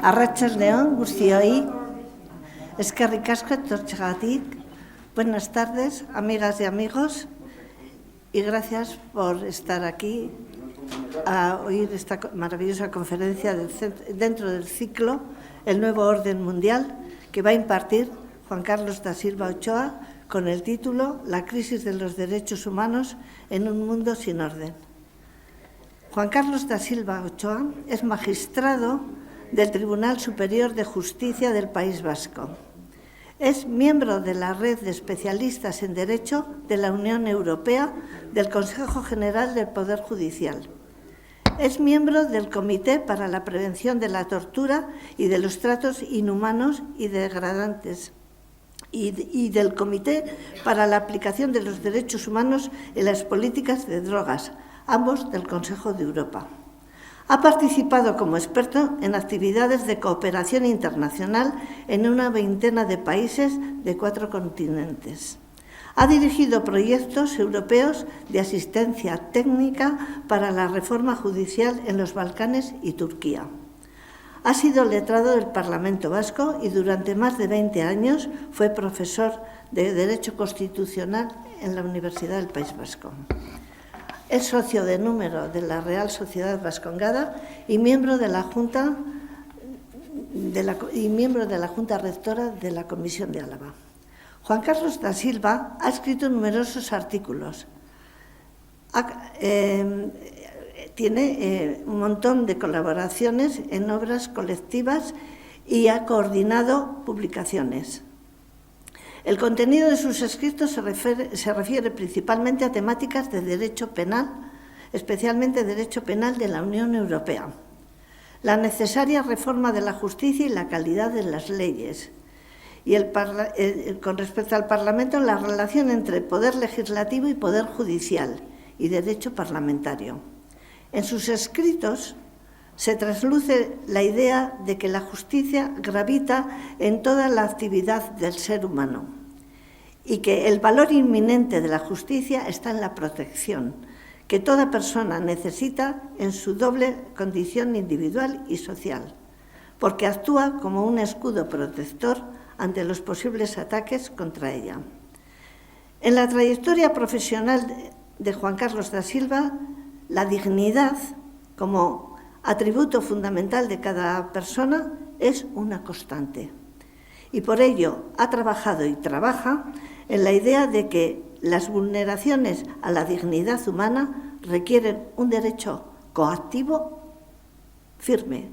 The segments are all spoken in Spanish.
Arratsaldeon guztioi, eskerrik asko etortzeagatik. Buenas tardes, amigas y amigos, y gracias por estar aquí a oír esta maravillosa conferencia dentro del ciclo El Nuevo Orden Mundial, que va a impartir Juan Carlos da Silva Ochoa con el título La crisis de los derechos humanos en un mundo sin orden. Juan Carlos da Silva Ochoa es magistrado del Tribunal Superior de Justicia del País Vasco. Es miembro de la Red de Especialistas en Derecho de la Unión Europea del Consejo General del Poder Judicial. Es miembro del Comité para la Prevención de la Tortura y de los Tratos Inhumanos y Degradantes y del Comité para la Aplicación de los Derechos Humanos en las Políticas de Drogas, ambos del Consejo de Europa. Ha participado como experto en actividades de cooperación internacional en una veintena de países de 4 continentes. Ha dirigido proyectos europeos de asistencia técnica para la reforma judicial en los Balcanes y Turquía. Ha sido letrado del Parlamento Vasco y durante más de 20 años fue profesor de Derecho Constitucional en la Universidad del País Vasco. Es socio de número de la Real Sociedad Vascongada y miembro de la Junta Rectora de la Comisión de Álava. Juan Carlos da Silva ha escrito numerosos artículos. Tiene un montón de colaboraciones en obras colectivas y ha coordinado publicaciones. El contenido de sus escritos se refiere principalmente a temáticas de derecho penal, especialmente derecho penal de la Unión Europea, la necesaria reforma de la justicia y la calidad de las leyes, y con respecto al Parlamento, la relación entre poder legislativo y poder judicial y derecho parlamentario. En sus escritos se trasluce la idea de que la justicia gravita en toda la actividad del ser humano y que el valor inminente de la justicia está en la protección que toda persona necesita en su doble condición individual y social, porque actúa como un escudo protector ante los posibles ataques contra ella. En la trayectoria profesional de Juan Carlos da Silva, la dignidad como atributo fundamental de cada persona es una constante. Y por ello ha trabajado y trabaja en la idea de que las vulneraciones a la dignidad humana requieren un derecho coactivo firme,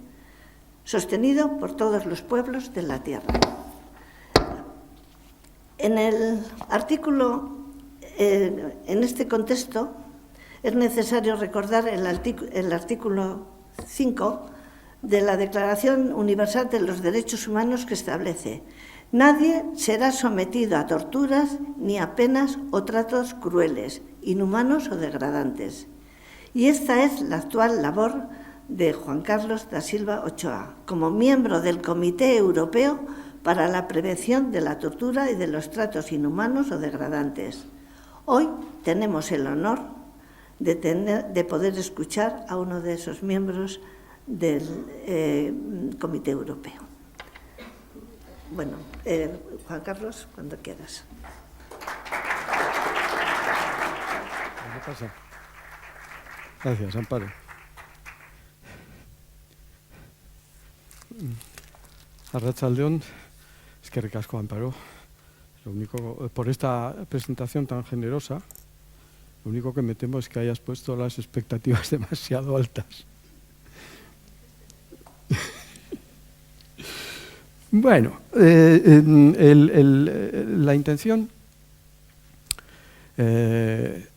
sostenido por todos los pueblos de la tierra. En el artículo, en este contexto, es necesario recordar el artículo 5 de la Declaración Universal de los Derechos Humanos, que establece: nadie será sometido a torturas ni a penas o tratos crueles, inhumanos o degradantes. Y esta es la actual labor de Juan Carlos da Silva Ochoa, como miembro del Comité Europeo para la Prevención de la Tortura y de los Tratos Inhumanos o Degradantes. Hoy tenemos el honor de poder escuchar a uno de esos miembros del Comité Europeo. Bueno, Juan Carlos, cuando quieras. ¿Qué pasa? Gracias, Amparo. Arratsaldeon, eskerrik asko, Amparo. Lo único, por esta presentación tan generosa, lo único que me temo es que hayas puesto las expectativas demasiado altas. Bueno, la intención de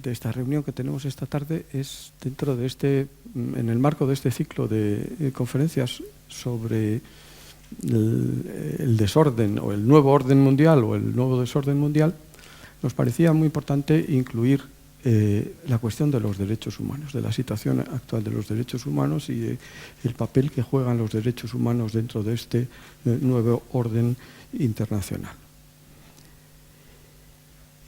esta reunión que tenemos esta tarde es dentro de en el marco de este ciclo de conferencias sobre el desorden o el nuevo orden mundial o el nuevo desorden mundial, nos parecía muy importante incluir la cuestión de los derechos humanos, de la situación actual de los derechos humanos y el papel que juegan los derechos humanos dentro de este nuevo orden internacional.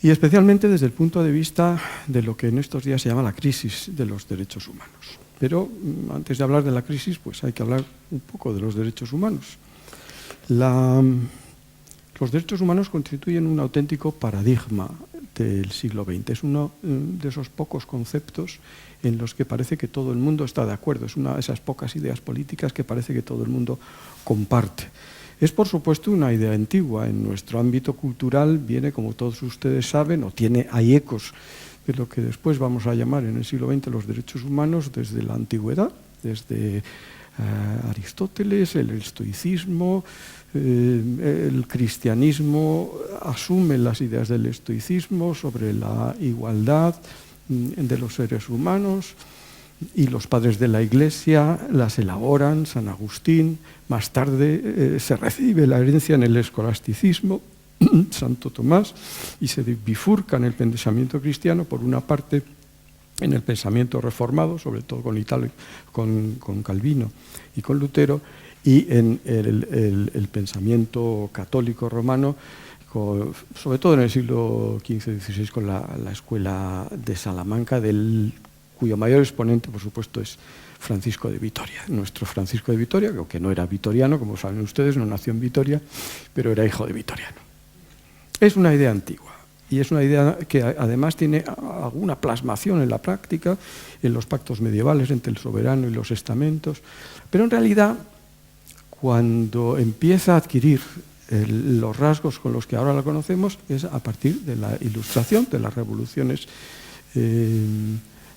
y especialmente desde el punto de vista de lo que en estos días se llama la crisis de los derechos humanos. Pero antes de hablar de la crisis, pues hay que hablar un poco de los derechos humanos. Los derechos humanos constituyen un auténtico paradigma del siglo XX. Es uno de esos pocos conceptos en los que parece que todo el mundo está de acuerdo. Es una de esas pocas ideas políticas que parece que todo el mundo comparte. Es, por supuesto, una idea antigua. En nuestro ámbito cultural viene, como todos ustedes saben, hay ecos de lo que después vamos a llamar en el siglo XX los derechos humanos desde la antigüedad, desde Aristóteles, el estoicismo, el cristianismo asume las ideas del estoicismo sobre la igualdad de los seres humanos, y los padres de la Iglesia las elaboran, San Agustín. Más tarde se recibe la herencia en el escolasticismo, Santo Tomás, y se bifurca en el pensamiento cristiano, por una parte en el pensamiento reformado, sobre todo con Calvino y con Lutero, y en el pensamiento católico romano, sobre todo en el siglo XV-XVI, con la escuela de Salamanca, cuyo mayor exponente, por supuesto, es Francisco de Vitoria. Nuestro Francisco de Vitoria, que aunque no era vitoriano, como saben ustedes, no nació en Vitoria, pero era hijo de vitoriano. Es una idea antigua, y es una idea que además tiene alguna plasmación en la práctica, en los pactos medievales entre el soberano y los estamentos, pero en realidad, cuando empieza a adquirir los rasgos con los que ahora la conocemos, es a partir de la Ilustración, de las revoluciones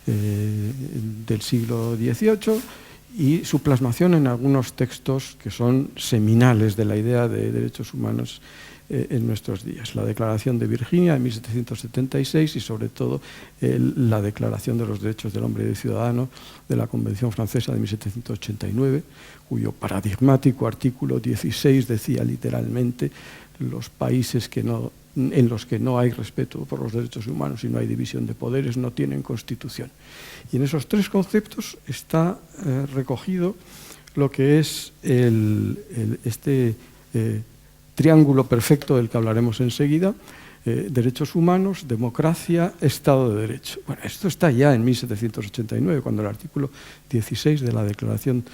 del siglo XVIII, y su plasmación en algunos textos que son seminales de la idea de derechos humanos en nuestros días. La Declaración de Virginia de 1776 y sobre todo la Declaración de los Derechos del Hombre y del Ciudadano de la Convención Francesa de 1789, cuyo paradigmático artículo 16 decía literalmente: los países en los que no hay respeto por los derechos humanos y no hay división de poderes no tienen constitución. Y en esos tres conceptos está recogido lo que es este triángulo perfecto del que hablaremos enseguida: derechos humanos, democracia, Estado de Derecho. Bueno, esto está ya en 1789, cuando el artículo 16 de la Declaración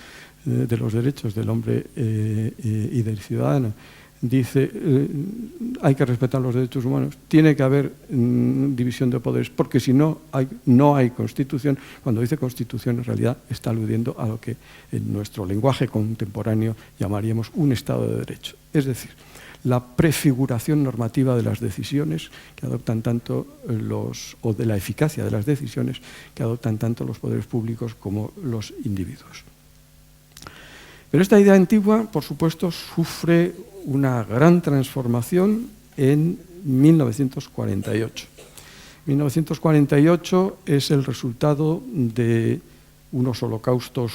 de los Derechos del Hombre y del Ciudadano dice hay que respetar los derechos humanos, tiene que haber división de poderes, porque si no hay constitución. Cuando dice constitución, en realidad está aludiendo a lo que en nuestro lenguaje contemporáneo llamaríamos un Estado de Derecho. Es decir, la prefiguración normativa de las decisiones que adoptan tanto o de la eficacia de las decisiones que adoptan tanto los poderes públicos como los individuos. Pero esta idea antigua, por supuesto, sufre una gran transformación en 1948. 1948 es el resultado de unos holocaustos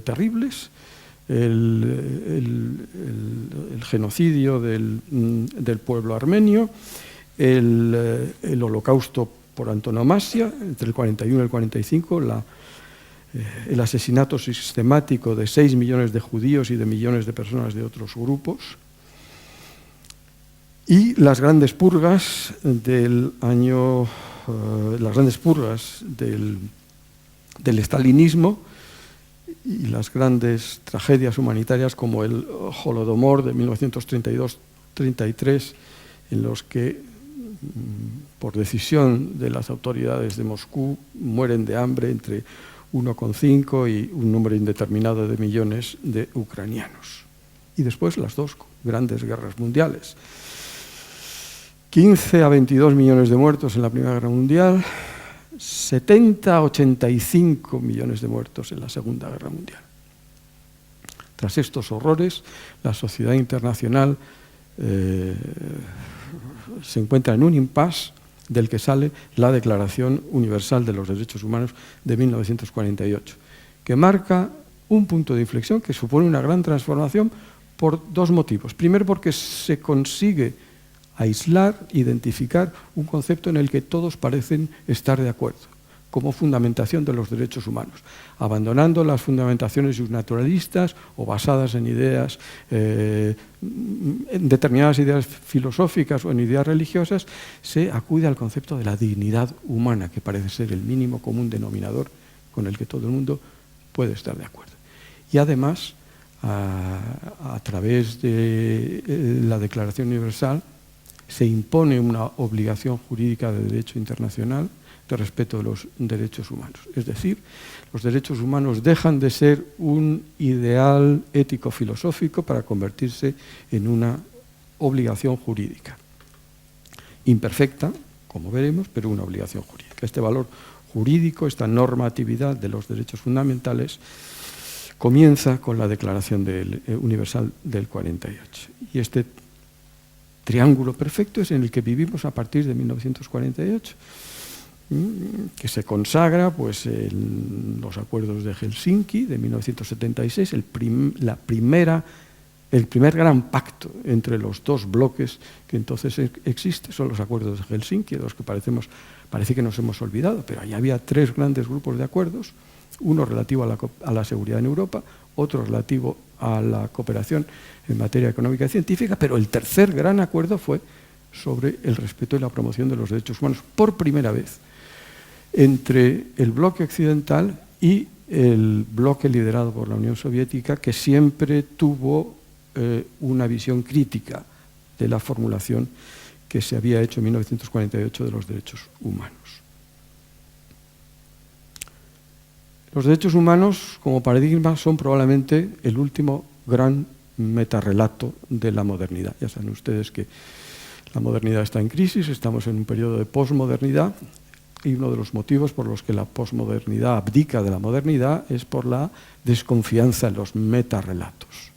terribles, el genocidio del pueblo armenio, el holocausto por antonomasia, entre el 41 y el 45, el asesinato sistemático de 6 millones de judíos y de millones de personas de otros grupos, y las grandes purgas del estalinismo y las grandes tragedias humanitarias como el Holodomor de 1932-33, en los que, por decisión de las autoridades de Moscú, mueren de hambre entre 1,5 y un número indeterminado de millones de ucranianos. Y después las dos grandes guerras mundiales. 15 a 22 millones de muertos en la Primera Guerra Mundial, 70 a 85 millones de muertos en la Segunda Guerra Mundial. Tras estos horrores, la sociedad internacional se encuentra en un impasse del que sale la Declaración Universal de los Derechos Humanos de 1948, que marca un punto de inflexión que supone una gran transformación por dos motivos. Primero, porque se consigue aislar, identificar un concepto en el que todos parecen estar de acuerdo: como fundamentación de los derechos humanos, abandonando las fundamentaciones naturalistas o basadas en ideas, en determinadas ideas filosóficas o en ideas religiosas. Se acude al concepto de la dignidad humana, que parece ser el mínimo común denominador con el que todo el mundo puede estar de acuerdo. Y además, a través de la Declaración Universal, se impone una obligación jurídica de derecho internacional de respeto de los derechos humanos. Es decir, los derechos humanos dejan de ser un ideal ético-filosófico para convertirse en una obligación jurídica. Imperfecta, como veremos, pero una obligación jurídica. Este valor jurídico, esta normatividad de los derechos fundamentales, comienza con la Declaración Universal del 48. Y este triángulo perfecto es en el que vivimos a partir de 1948, que se consagra pues, en los acuerdos de Helsinki de 1976, el primer gran pacto entre los dos bloques que entonces existe, son los acuerdos de Helsinki, de los que parece que nos hemos olvidado, pero ahí había tres grandes grupos de acuerdos, uno relativo a la seguridad en Europa, otro relativo a la cooperación en materia económica y científica, pero el tercer gran acuerdo fue sobre el respeto y la promoción de los derechos humanos, por primera vez, entre el bloque occidental y el bloque liderado por la Unión Soviética, que siempre tuvo una visión crítica de la formulación que se había hecho en 1948 de los derechos humanos. Los derechos humanos, como paradigma, son probablemente el último gran metarrelato de la modernidad. Ya saben ustedes que la modernidad está en crisis, estamos en un periodo de posmodernidad, y uno de los motivos por los que la posmodernidad abdica de la modernidad es por la desconfianza en los metarrelatos.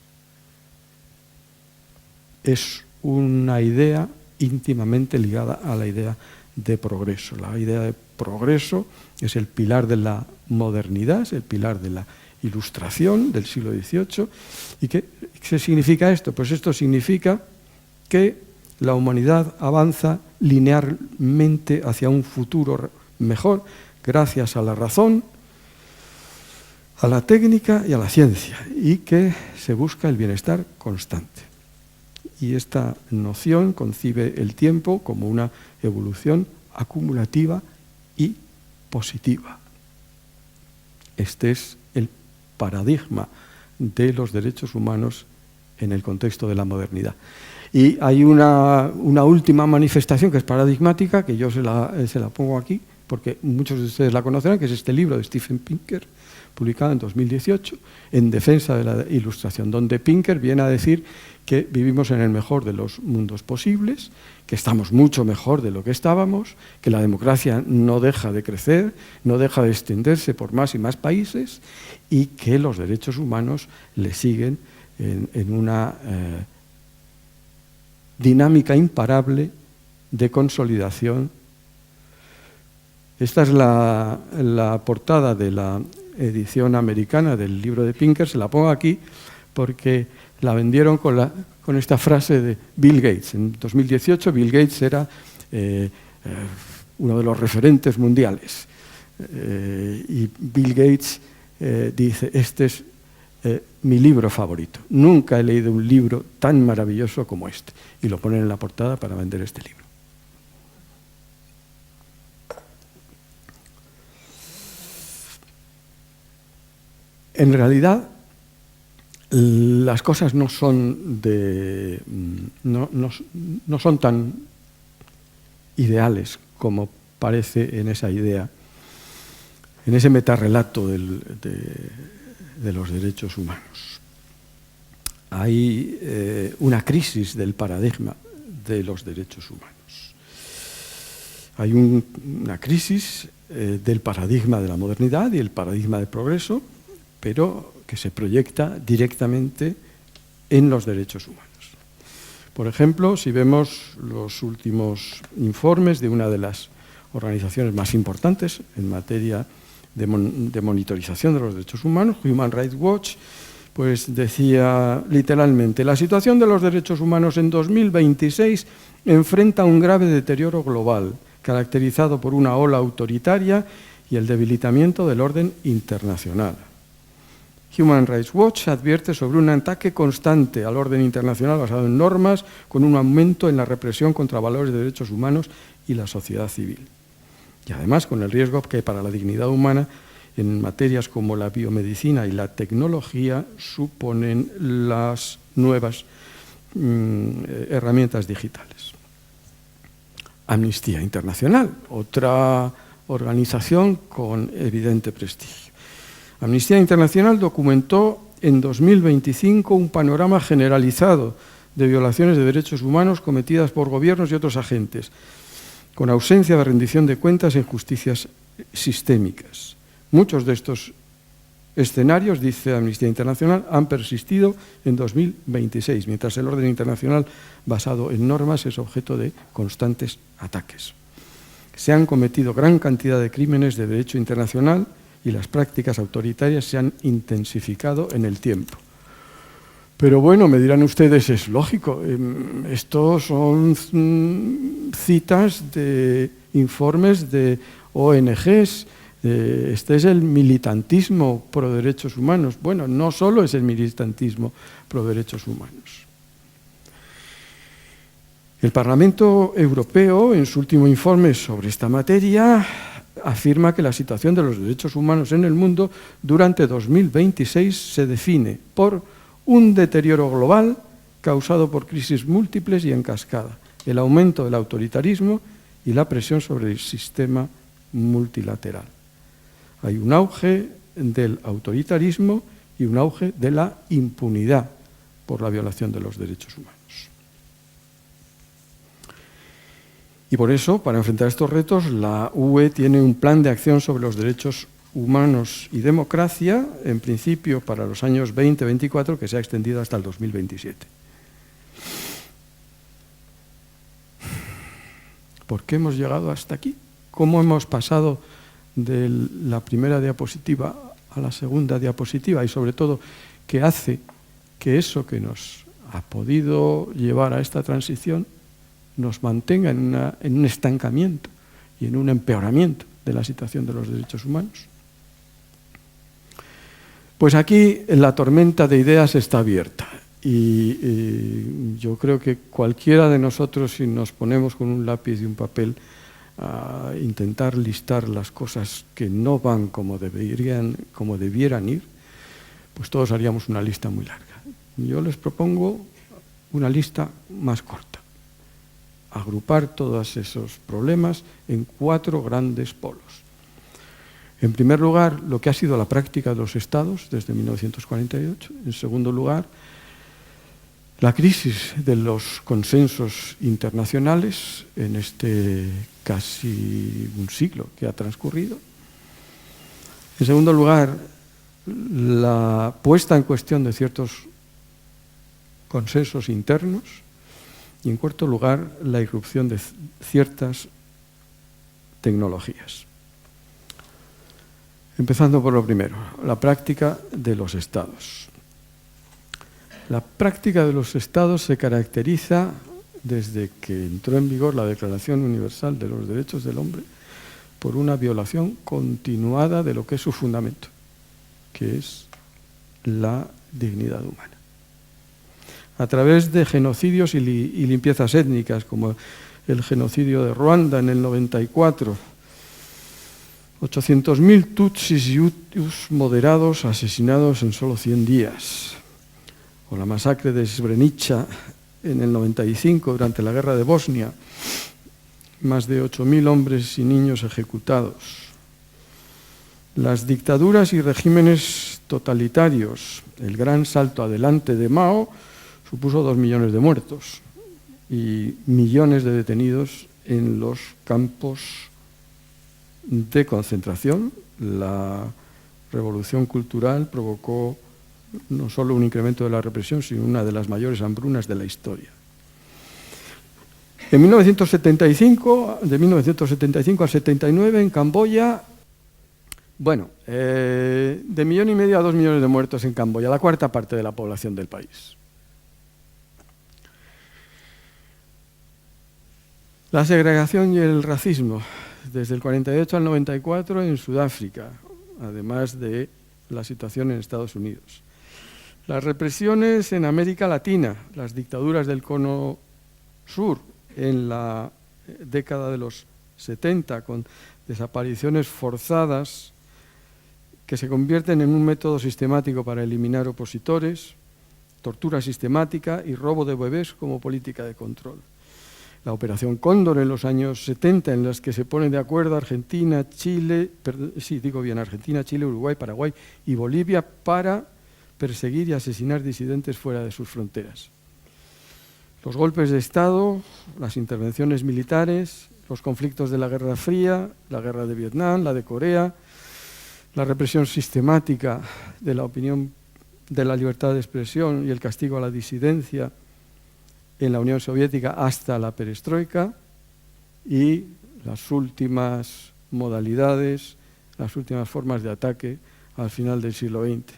Es una idea íntimamente ligada a la idea de progreso. La idea de progreso es el pilar de la modernidad, es el pilar de la Ilustración del siglo XVIII. ¿Y qué significa esto? Pues esto significa que la humanidad avanza linealmente hacia un futuro mejor gracias a la razón, a la técnica y a la ciencia, y que se busca el bienestar constante. Y esta noción concibe el tiempo como una evolución acumulativa y positiva. Este es el paradigma de los derechos humanos en el contexto de la modernidad. Y hay una última manifestación que es paradigmática, que yo se la pongo aquí, porque muchos de ustedes la conocerán, que es este libro de Steven Pinker, publicado en 2018, en defensa de la Ilustración, donde Pinker viene a decir que vivimos en el mejor de los mundos posibles, que estamos mucho mejor de lo que estábamos, que la democracia no deja de crecer, no deja de extenderse por más y más países, y que los derechos humanos le siguen en una dinámica imparable de consolidación. Esta es la portada de la edición americana del libro de Pinker, se la pongo aquí porque la vendieron con esta frase de Bill Gates. En 2018 Bill Gates era uno de los referentes mundiales. Y Bill Gates dice, este es mi libro favorito. Nunca he leído un libro tan maravilloso como este. Y lo ponen en la portada para vender este libro. En realidad, las cosas no son tan ideales como parece en esa idea, en ese metarrelato de los derechos humanos. Hay una crisis del paradigma de los derechos humanos. Hay una crisis del paradigma de la modernidad y el paradigma del progreso, pero que se proyecta directamente en los derechos humanos. Por ejemplo, si vemos los últimos informes de una de las organizaciones más importantes en materia de monitorización de los derechos humanos, Human Rights Watch, pues decía literalmente, la situación de los derechos humanos en 2026 enfrenta un grave deterioro global, caracterizado por una ola autoritaria y el debilitamiento del orden internacional. Human Rights Watch advierte sobre un ataque constante al orden internacional basado en normas, con un aumento en la represión contra valores de derechos humanos y la sociedad civil. Y además con el riesgo que para la dignidad humana en materias como la biomedicina y la tecnología suponen las nuevas herramientas digitales. Amnistía Internacional, otra organización con evidente prestigio. Amnistía Internacional documentó en 2025 un panorama generalizado de violaciones de derechos humanos cometidas por gobiernos y otros agentes, con ausencia de rendición de cuentas e injusticias sistémicas. Muchos de estos escenarios, dice Amnistía Internacional, han persistido en 2026, mientras el orden internacional basado en normas es objeto de constantes ataques. Se han cometido gran cantidad de crímenes de derecho internacional y las prácticas autoritarias se han intensificado en el tiempo. Pero bueno, me dirán ustedes, es lógico, estos son citas de informes de ONGs, este es el militantismo pro derechos humanos. Bueno, no solo es el militantismo pro derechos humanos. El Parlamento Europeo, en su último informe sobre esta materia, afirma que la situación de los derechos humanos en el mundo durante 2026 se define por un deterioro global causado por crisis múltiples y en cascada, el aumento del autoritarismo y la presión sobre el sistema multilateral. Hay un auge del autoritarismo y un auge de la impunidad por la violación de los derechos humanos. Y por eso, para enfrentar estos retos, la UE tiene un plan de acción sobre los derechos humanos y democracia, en principio para los años 20-24, que se ha extendido hasta el 2027. ¿Por qué hemos llegado hasta aquí? ¿Cómo hemos pasado de la primera diapositiva a la segunda diapositiva? Y sobre todo, ¿qué hace que eso que nos ha podido llevar a esta transición nos mantenga en un estancamiento y en un empeoramiento de la situación de los derechos humanos? Pues aquí la tormenta de ideas está abierta y yo creo que cualquiera de nosotros, si nos ponemos con un lápiz y un papel a intentar listar las cosas que no van como debieran ir, pues todos haríamos una lista muy larga. Yo les propongo una lista más corta. Agrupar todos esos problemas en 4 grandes polos. En primer lugar, lo que ha sido la práctica de los Estados desde 1948. En segundo lugar, la crisis de los consensos internacionales en este casi un siglo que ha transcurrido. En segundo lugar, la puesta en cuestión de ciertos consensos internos. Y en cuarto lugar, la irrupción de ciertas tecnologías. Empezando por lo primero, la práctica de los Estados. La práctica de los Estados se caracteriza desde que entró en vigor la Declaración Universal de los Derechos del Hombre por una violación continuada de lo que es su fundamento, que es la dignidad humana. A través de genocidios y limpiezas étnicas, como el genocidio de Ruanda en el 94, 800.000 tutsis y hutus moderados asesinados en solo 100 días, o la masacre de Srebrenica en el 95 durante la guerra de Bosnia, más de 8.000 hombres y niños ejecutados. Las dictaduras y regímenes totalitarios, el gran salto adelante de Mao, supuso 2 millones de muertos y millones de detenidos en los campos de concentración. La revolución cultural provocó no solo un incremento de la represión, sino una de las mayores hambrunas de la historia. En 1975, de 1975 al 79, en Camboya, de 1,5 millones a 2 millones de muertos en Camboya, la cuarta parte de la población del país. La segregación y el racismo desde el 48 al 94 en Sudáfrica, además de la situación en Estados Unidos. Las represiones en América Latina, las dictaduras del Cono Sur en la década de los 70, con desapariciones forzadas que se convierten en un método sistemático para eliminar opositores, tortura sistemática y robo de bebés como política de control. La Operación Cóndor en los años 70, en las que se ponen de acuerdo Argentina, Chile, Argentina, Chile, Uruguay, Paraguay y Bolivia para perseguir y asesinar disidentes fuera de sus fronteras. Los golpes de Estado, las intervenciones militares, los conflictos de la Guerra Fría, la Guerra de Vietnam, la de Corea, la represión sistemática de la opinión, de la libertad de expresión y el castigo a la disidencia en la Unión Soviética hasta la perestroika, y las últimas modalidades, las últimas formas de ataque al final del siglo XX.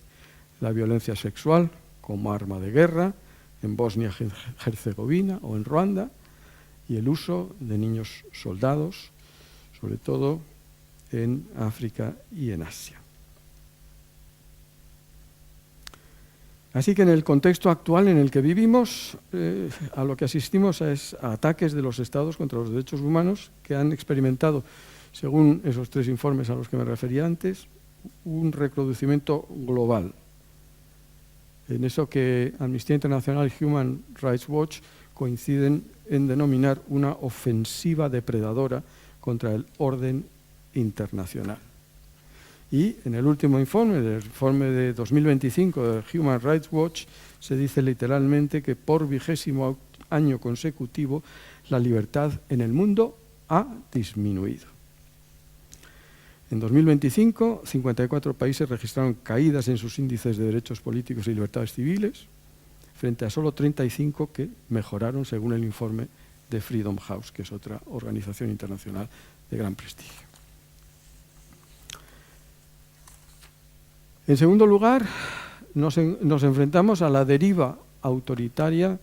La violencia sexual como arma de guerra en Bosnia-Herzegovina o en Ruanda, y el uso de niños soldados, sobre todo en África y en Asia. Así que en el contexto actual en el que vivimos, a lo que asistimos es a ataques de los Estados contra los derechos humanos que han experimentado, según esos 3 informes a los que me refería antes, un recrudecimiento global. En eso que Amnistía Internacional y Human Rights Watch coinciden en denominar una ofensiva depredadora contra el orden internacional. Y en el último informe, el informe de 2025 de Human Rights Watch, se dice literalmente que por 20º año consecutivo la libertad en el mundo ha disminuido. En 2025, 54 países registraron caídas en sus índices de derechos políticos y libertades civiles, frente a solo 35 que mejoraron, según el informe de Freedom House, que es otra organización internacional de gran prestigio. En segundo lugar, nos enfrentamos a la deriva autoritaria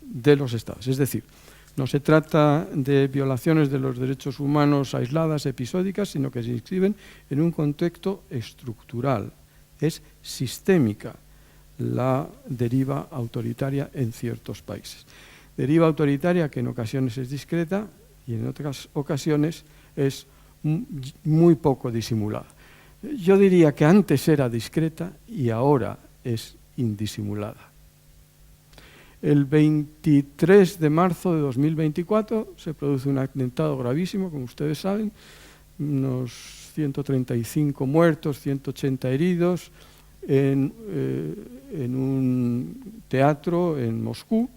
de los Estados. Es decir, no se trata de violaciones de los derechos humanos aisladas, episódicas, sino que se inscriben en un contexto estructural. Es sistémica la deriva autoritaria en ciertos países. Deriva autoritaria que en ocasiones es discreta y en otras ocasiones es muy poco disimulada. Yo diría que antes era discreta y ahora es indisimulada. El 23 de marzo de 2024 se produce un atentado gravísimo, como ustedes saben, unos 135 muertos, 180 heridos en un teatro en Moscú.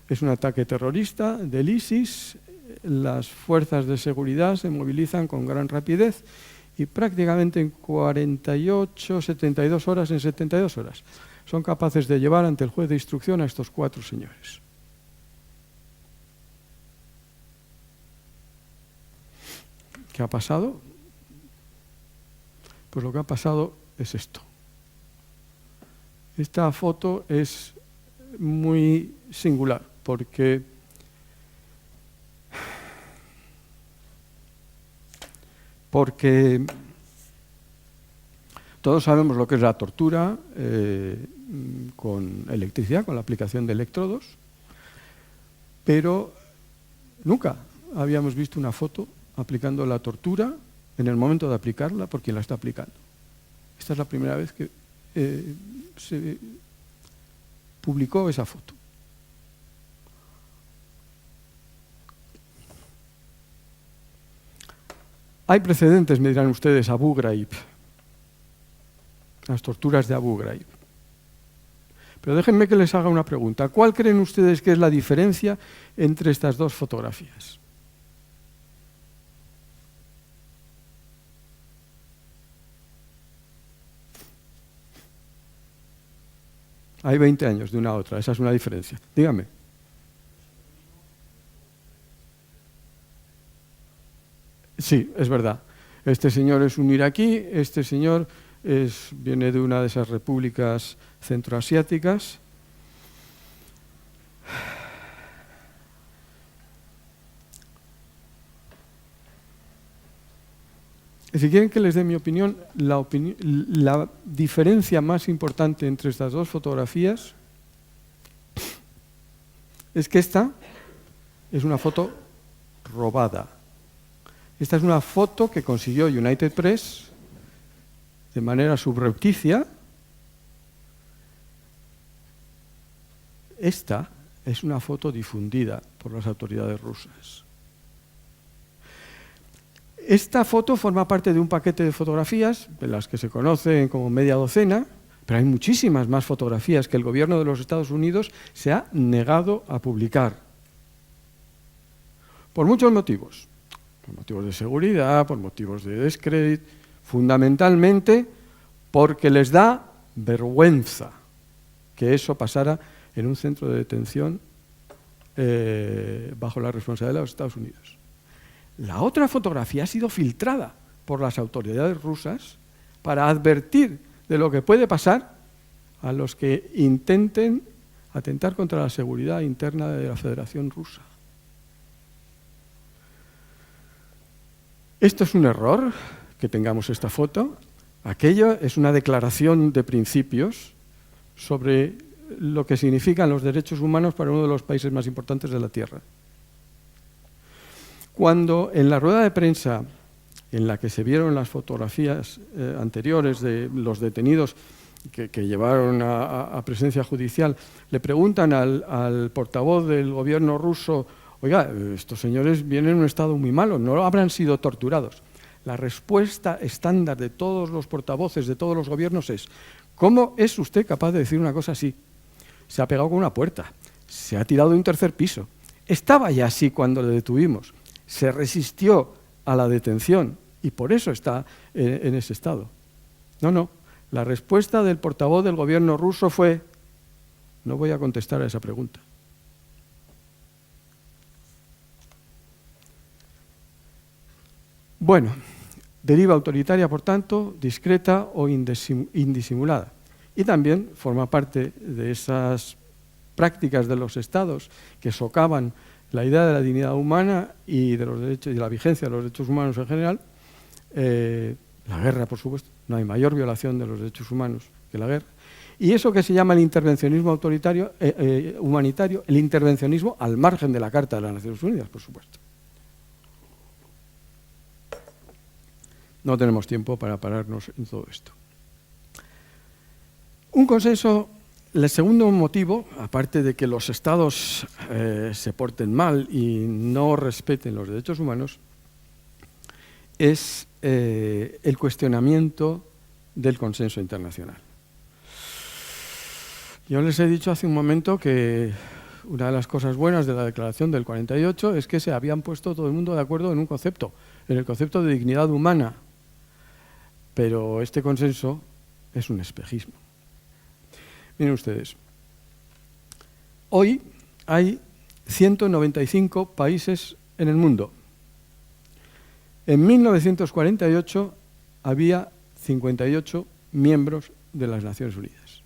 Es un ataque terrorista del ISIS. Las fuerzas de seguridad se movilizan con gran rapidez y prácticamente en 72 horas, son capaces de llevar ante el juez de instrucción a estos 4 señores. ¿Qué ha pasado? Pues lo que ha pasado es esto. Esta foto es muy singular porque todos sabemos lo que es la tortura con electricidad, con la aplicación de electrodos, pero nunca habíamos visto una foto aplicando la tortura en el momento de aplicarla por quien la está aplicando. Esta es la primera vez que se publicó esa foto. Hay precedentes, me dirán ustedes, Abu Ghraib, las torturas de Abu Ghraib. Pero déjenme que les haga una pregunta. ¿Cuál creen ustedes que es la diferencia entre estas 2 fotografías? Hay 20 años de una a otra, esa es una diferencia. Dígame. Sí, es verdad. Este señor es un iraquí, este señor viene de una de esas repúblicas centroasiáticas. Si quieren que les dé mi opinión, la diferencia más importante entre estas dos fotografías es que esta es una foto robada. Esta es una foto que consiguió United Press de manera subrepticia. Esta es una foto difundida por las autoridades rusas. Esta foto forma parte de un paquete de fotografías, de las que se conocen como media docena, pero hay muchísimas más fotografías que el gobierno de los Estados Unidos se ha negado a publicar. Por muchos motivos. Por motivos de seguridad, por motivos de descrédito, fundamentalmente porque les da vergüenza que eso pasara en un centro de detención bajo la responsabilidad de los Estados Unidos. La otra fotografía ha sido filtrada por las autoridades rusas para advertir de lo que puede pasar a los que intenten atentar contra la seguridad interna de la Federación Rusa. Esto es un error, que tengamos esta foto. Aquello es una declaración de principios sobre lo que significan los derechos humanos para uno de los países más importantes de la Tierra. Cuando en la rueda de prensa en la que se vieron las fotografías anteriores de los detenidos que llevaron a presencia judicial, le preguntan al portavoz del gobierno ruso: oiga, estos señores vienen en un estado muy malo, ¿no habrán sido torturados? La respuesta estándar de todos los portavoces de todos los gobiernos es: ¿cómo es usted capaz de decir una cosa así? Se ha pegado con una puerta, se ha tirado de un tercer piso, estaba ya así cuando le detuvimos, se resistió a la detención y por eso está en ese estado. No, la respuesta del portavoz del gobierno ruso fue: no voy a contestar a esa pregunta. Bueno, deriva autoritaria, por tanto, discreta o indisimulada. Y también forma parte de esas prácticas de los estados que socavan la idea de la dignidad humana y de los derechos y la vigencia de los derechos humanos en general. La guerra, por supuesto, no hay mayor violación de los derechos humanos que la guerra. Y eso que se llama el intervencionismo autoritario, humanitario, el intervencionismo al margen de la Carta de las Naciones Unidas, por supuesto. No tenemos tiempo para pararnos en todo esto. Un consenso, el segundo motivo, aparte de que los estados se porten mal y no respeten los derechos humanos, es el cuestionamiento del consenso internacional. Yo les he dicho hace un momento que una de las cosas buenas de la declaración del 48 es que se habían puesto todo el mundo de acuerdo en un concepto, en el concepto de dignidad humana. Pero este consenso es un espejismo. Miren ustedes, hoy hay 195 países en el mundo. En 1948 había 58 miembros de las Naciones Unidas.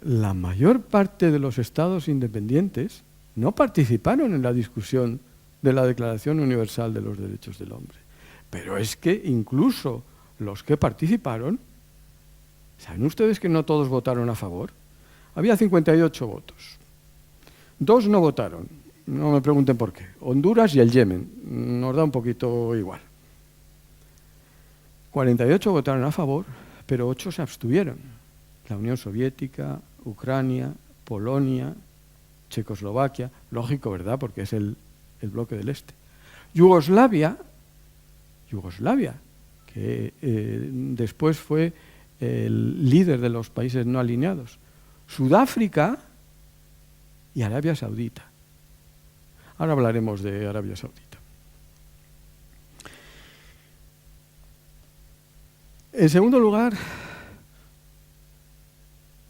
La mayor parte de los estados independientes no participaron en la discusión de la Declaración Universal de los Derechos del Hombre. Pero es que incluso los que participaron, ¿saben ustedes que no todos votaron a favor? Había 58 votos. 2 no votaron, no me pregunten por qué. Honduras y el Yemen, nos da un poquito igual. 48 votaron a favor, pero 8 se abstuvieron. La Unión Soviética, Ucrania, Polonia, Checoslovaquia, lógico, ¿verdad?, porque es el bloque del este. Yugoslavia, que después fue el líder de los países no alineados. Sudáfrica y Arabia Saudita. Ahora hablaremos de Arabia Saudita. En segundo lugar,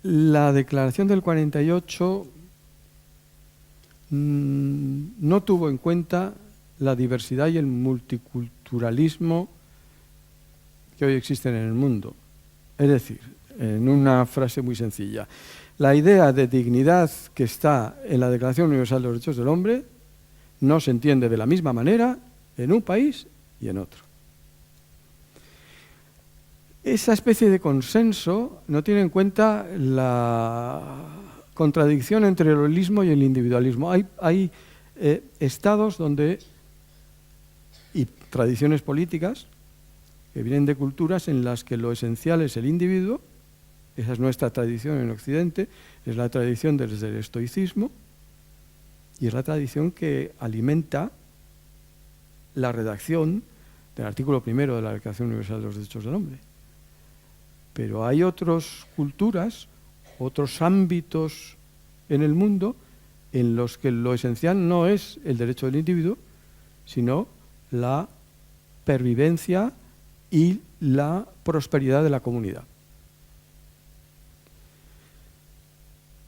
la declaración del 48 no tuvo en cuenta la diversidad y el multiculturalismo que hoy existen en el mundo. Es decir, en una frase muy sencilla, la idea de dignidad que está en la Declaración Universal de los Derechos del Hombre no se entiende de la misma manera en un país y en otro. Esa especie de consenso no tiene en cuenta la contradicción entre el holismo y el individualismo. Hay estados donde, y tradiciones políticas que vienen de culturas en las que lo esencial es el individuo. Esa es nuestra tradición en Occidente, es la tradición desde el estoicismo y es la tradición que alimenta la redacción del artículo primero de la Declaración Universal de los Derechos del Hombre. Pero hay otras culturas, otros ámbitos en el mundo en los que lo esencial no es el derecho del individuo, sino la pervivencia y la prosperidad de la comunidad.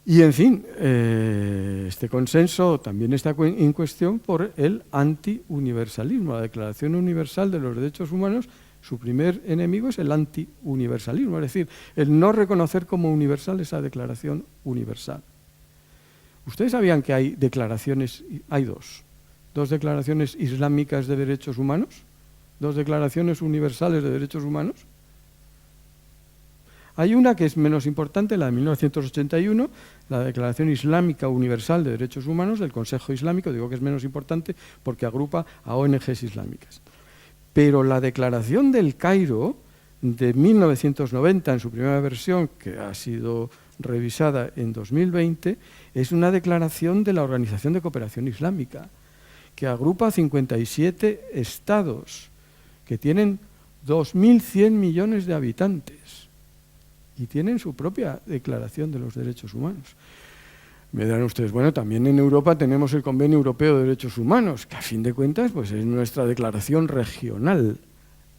Y, en fin, este consenso también está en cuestión por el antiuniversalismo. La Declaración Universal de los Derechos Humanos, su primer enemigo es el antiuniversalismo, es decir, el no reconocer como universal esa declaración universal. ¿Ustedes sabían que hay declaraciones, hay dos declaraciones islámicas de derechos humanos? ¿Dos declaraciones universales de derechos humanos? Hay una que es menos importante, la de 1981, la Declaración Islámica Universal de Derechos Humanos del Consejo Islámico. Digo que es menos importante porque agrupa a ONGs islámicas. Pero la Declaración del Cairo de 1990, en su primera versión, que ha sido revisada en 2020, es una declaración de la Organización de Cooperación Islámica, que agrupa 57 estados que tienen 2.100 millones de habitantes y tienen su propia Declaración de los Derechos Humanos. Me dirán ustedes, bueno, también en Europa tenemos el Convenio Europeo de Derechos Humanos, que a fin de cuentas pues, es nuestra declaración regional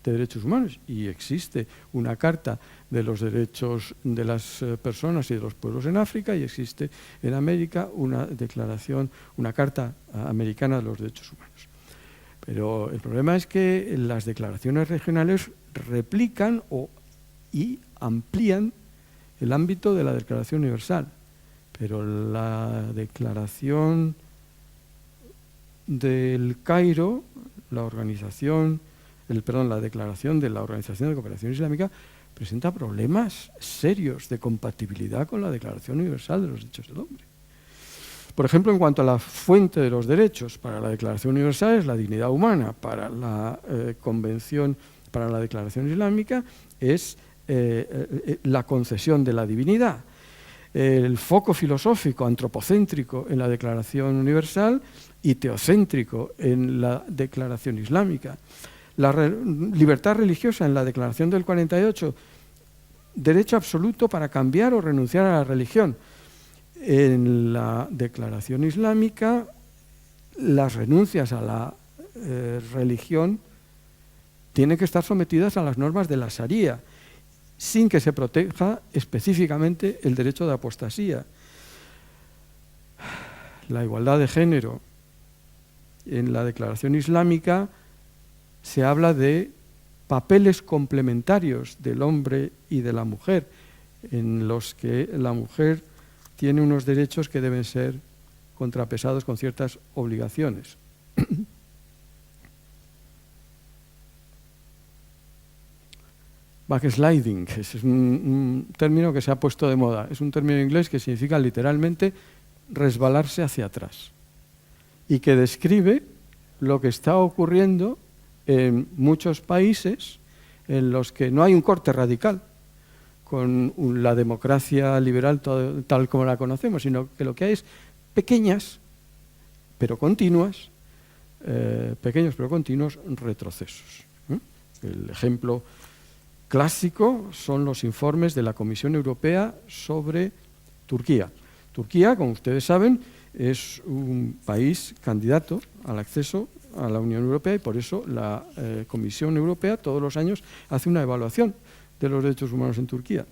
de derechos humanos, y existe una Carta de los Derechos de las Personas y de los Pueblos en África, y existe en América una declaración, una Carta Americana de los Derechos Humanos. Pero el problema es que las declaraciones regionales replican y amplían el ámbito de la Declaración Universal, pero la Declaración del Cairo, la Declaración de la Organización de Cooperación Islámica, presenta problemas serios de compatibilidad con la Declaración Universal de los Derechos del Hombre. Por ejemplo, en cuanto a la fuente de los derechos, para la Declaración Universal es la dignidad humana, para la Convención, para la Declaración Islámica es la concesión de la divinidad. El foco filosófico antropocéntrico en la Declaración Universal y teocéntrico en la Declaración Islámica. La libertad religiosa en la Declaración del 48, derecho absoluto para cambiar o renunciar a la religión. En la Declaración Islámica, las renuncias a la religión tienen que estar sometidas a las normas de la Sharia, sin que se proteja específicamente el derecho de apostasía. La igualdad de género. En la Declaración Islámica se habla de papeles complementarios del hombre y de la mujer, en los que la mujer tiene unos derechos que deben ser contrapesados con ciertas obligaciones. Backsliding, es un término que se ha puesto de moda. Es un término inglés que significa literalmente resbalarse hacia atrás y que describe lo que está ocurriendo en muchos países en los que no hay un corte radical con la democracia liberal tal como la conocemos, sino que lo que hay es pequeños pero continuos retrocesos. El ejemplo clásico son los informes de la Comisión Europea sobre Turquía. Turquía, como ustedes saben, es un país candidato al acceso a la Unión Europea y por eso la Comisión Europea todos los años hace una evaluación de los derechos humanos en Turquía.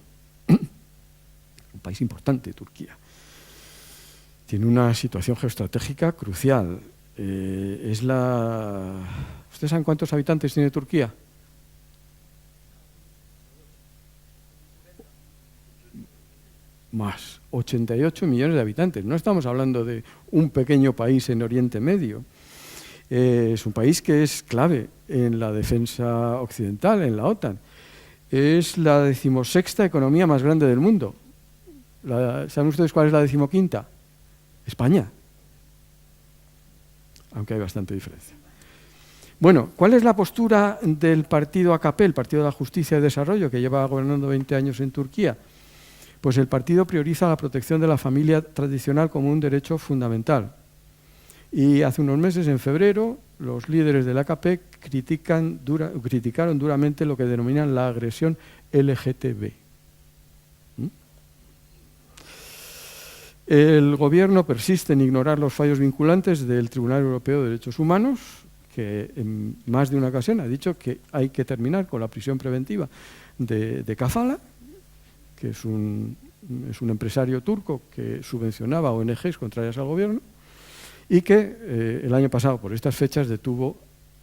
Un país importante, Turquía. Tiene una situación geoestratégica crucial. ¿Ustedes saben cuántos habitantes tiene Turquía? Más, 88 millones de habitantes. No estamos hablando de un pequeño país en Oriente Medio. Es un país que es clave en la defensa occidental, en la OTAN. Es la 16ª economía más grande del mundo. ¿Saben ustedes cuál es la 15ª? España. Aunque hay bastante diferencia. Bueno, ¿cuál es la postura del partido AKP, el Partido de la Justicia y Desarrollo, que lleva gobernando 20 años en Turquía? Pues el partido prioriza la protección de la familia tradicional como un derecho fundamental. Y hace unos meses, en febrero, los líderes del AKP criticaron duramente lo que denominan la agresión LGTB. El gobierno persiste en ignorar los fallos vinculantes del Tribunal Europeo de Derechos Humanos, que en más de una ocasión ha dicho que hay que terminar con la prisión preventiva de Kafala, que es un empresario turco que subvencionaba ONGs contrarias al gobierno, y que el año pasado, por estas fechas, detuvo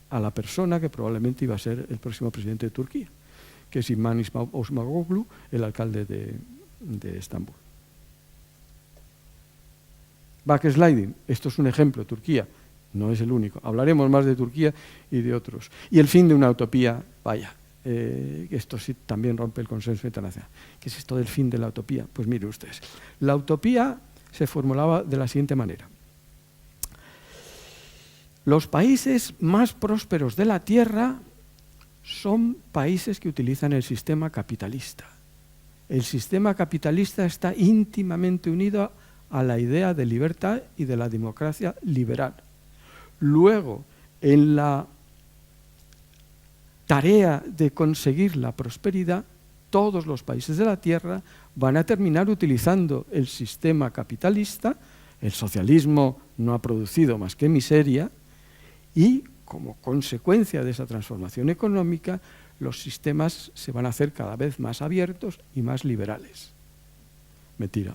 a la persona que probablemente iba a ser el próximo presidente de Turquía, que es İlhan Osmanoglu, el alcalde de Estambul. Backsliding, esto es un ejemplo, Turquía, no es el único. Hablaremos más de Turquía y de otros. Y el fin de una utopía, vaya, esto sí también rompe el consenso internacional. ¿Qué es esto del fin de la utopía? Pues mire ustedes, la utopía se formulaba de la siguiente manera. Los países más prósperos de la Tierra son países que utilizan el sistema capitalista. El sistema capitalista está íntimamente unido a la idea de libertad y de la democracia liberal. Luego, en la tarea de conseguir la prosperidad, todos los países de la Tierra van a terminar utilizando el sistema capitalista. El socialismo no ha producido más que miseria y, como consecuencia de esa transformación económica, los sistemas se van a hacer cada vez más abiertos y más liberales. Mentira.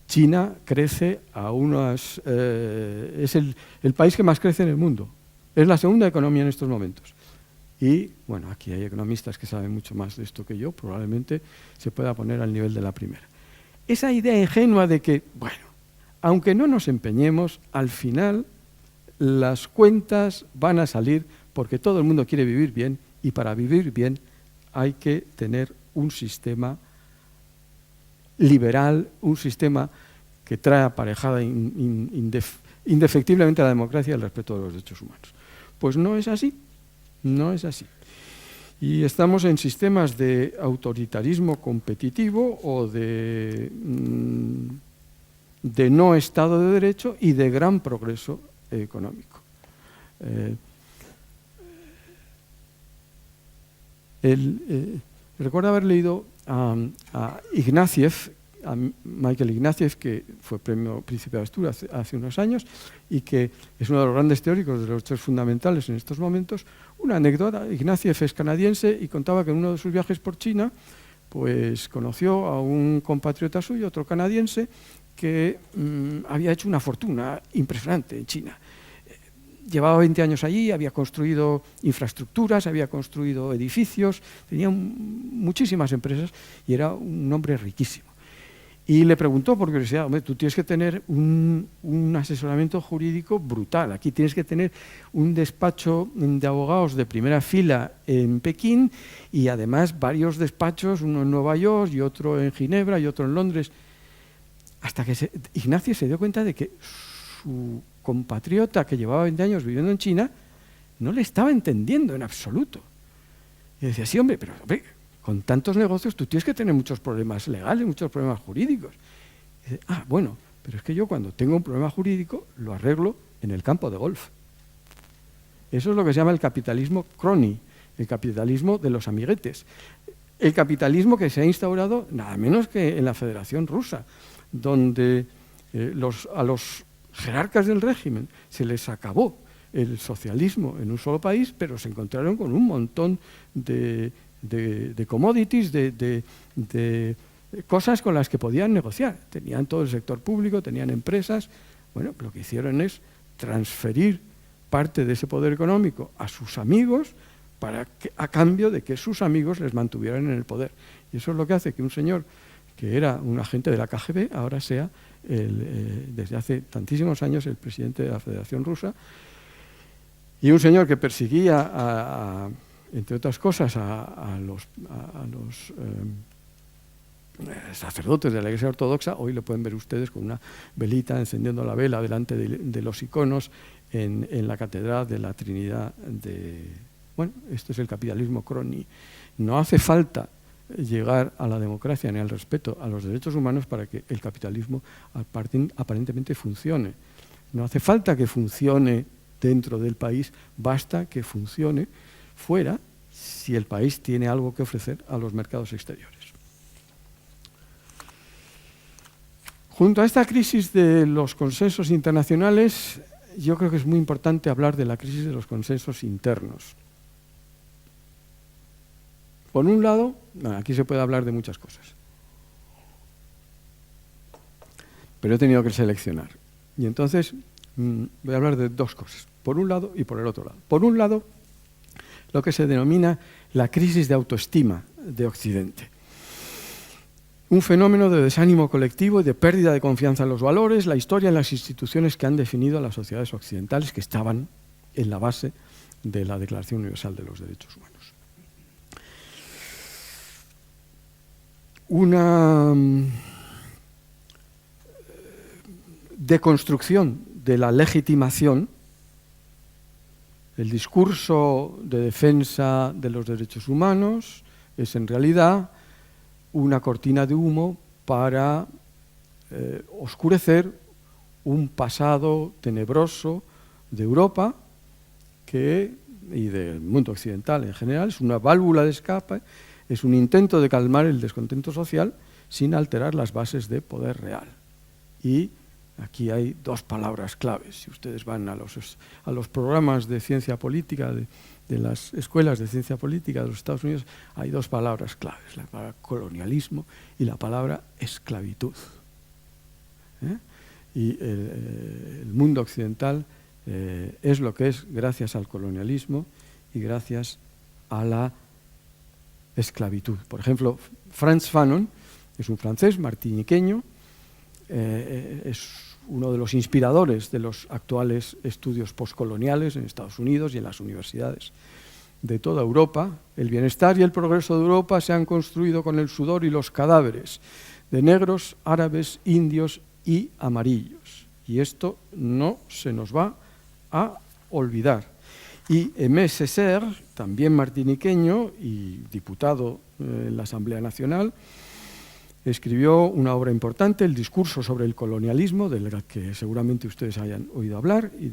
China crece a unas... es el país que más crece en el mundo. Es la segunda economía en estos momentos. Y, bueno, aquí hay economistas que saben mucho más de esto que yo, probablemente se pueda poner al nivel de la primera. Esa idea ingenua de que, bueno, aunque no nos empeñemos, al final las cuentas van a salir porque todo el mundo quiere vivir bien y para vivir bien hay que tener un sistema liberal, un sistema que trae aparejada indefectiblemente la democracia y el respeto de los derechos humanos. Pues no es así, no es así. Y estamos en sistemas de autoritarismo competitivo o de no Estado de Derecho y de gran progreso económico. Recuerdo haber leído a Ignatieff, a Michael Ignatieff, que fue premio Príncipe de Asturias hace unos años y que es uno de los grandes teóricos de los derechos fundamentales en estos momentos. Una anécdota: Ignatieff es canadiense y contaba que en uno de sus viajes por China pues conoció a un compatriota suyo, otro canadiense, que había hecho una fortuna impresionante en China. Llevaba 20 años allí, había construido infraestructuras, había construido edificios, tenía muchísimas empresas y era un hombre riquísimo. Y le preguntó por curiosidad: hombre, tú tienes que tener un asesoramiento jurídico brutal, aquí tienes que tener un despacho de abogados de primera fila en Pekín y además varios despachos, uno en Nueva York y otro en Ginebra y otro en Londres. Hasta que Ignacio se dio cuenta de que su compatriota, que llevaba 20 años viviendo en China, no le estaba entendiendo en absoluto. Y decía: sí, hombre, pero con tantos negocios tú tienes que tener muchos problemas legales, muchos problemas jurídicos. Y dice: ah, bueno, pero es que yo cuando tengo un problema jurídico lo arreglo en el campo de golf. Eso es lo que se llama el capitalismo crony, el capitalismo de los amiguetes. El capitalismo que se ha instaurado nada menos que en la Federación Rusa, donde a los jerarcas del régimen se les acabó el socialismo en un solo país, pero se encontraron con un montón de commodities, de cosas con las que podían negociar. Tenían todo el sector público, tenían empresas. Bueno, lo que hicieron es transferir parte de ese poder económico a sus amigos a cambio de que sus amigos les mantuvieran en el poder. Y eso es lo que hace que un señor que era un agente de la KGB ahora sea, desde hace tantísimos años, el presidente de la Federación Rusa. Y un señor que perseguía, entre otras cosas, a los sacerdotes de la Iglesia Ortodoxa, hoy lo pueden ver ustedes con una velita encendiendo la vela delante de los iconos en la Catedral de la Trinidad Bueno, esto es el capitalismo crony. No hace falta llegar a la democracia ni al respeto a los derechos humanos para que el capitalismo aparentemente funcione. No hace falta que funcione dentro del país, basta que funcione fuera si el país tiene algo que ofrecer a los mercados exteriores. Junto a esta crisis de los consensos internacionales, yo creo que es muy importante hablar de la crisis de los consensos internos. Por un lado, aquí se puede hablar de muchas cosas, pero he tenido que seleccionar. Y entonces voy a hablar de dos cosas, por un lado y por el otro lado. Por un lado, lo que se denomina la crisis de autoestima de Occidente. Un fenómeno de desánimo colectivo y de pérdida de confianza en los valores, la historia y las instituciones que han definido a las sociedades occidentales que estaban en la base de la Declaración Universal de los Derechos Humanos. Una deconstrucción de la legitimación, el discurso de defensa de los derechos humanos es en realidad una cortina de humo para oscurecer un pasado tenebroso de Europa y del mundo occidental en general. Es una válvula de escape, es un intento de calmar el descontento social sin alterar las bases de poder real. Y aquí hay dos palabras claves. Si ustedes van a los programas de ciencia política de las escuelas de ciencia política de los Estados Unidos, hay dos palabras claves, la palabra colonialismo y la palabra esclavitud. Y el mundo occidental es lo que es gracias al colonialismo y gracias a la esclavitud. Por ejemplo, Frantz Fanon es un francés martiniqueño, es uno de los inspiradores de los actuales estudios postcoloniales en Estados Unidos y en las universidades de toda Europa. El bienestar y el progreso de Europa se han construido con el sudor y los cadáveres de negros, árabes, indios y amarillos. Y esto no se nos va a olvidar. Y Aimé Césaire, también martiniqueño y diputado en la Asamblea Nacional, escribió una obra importante, El discurso sobre el colonialismo, de la que seguramente ustedes hayan oído hablar, y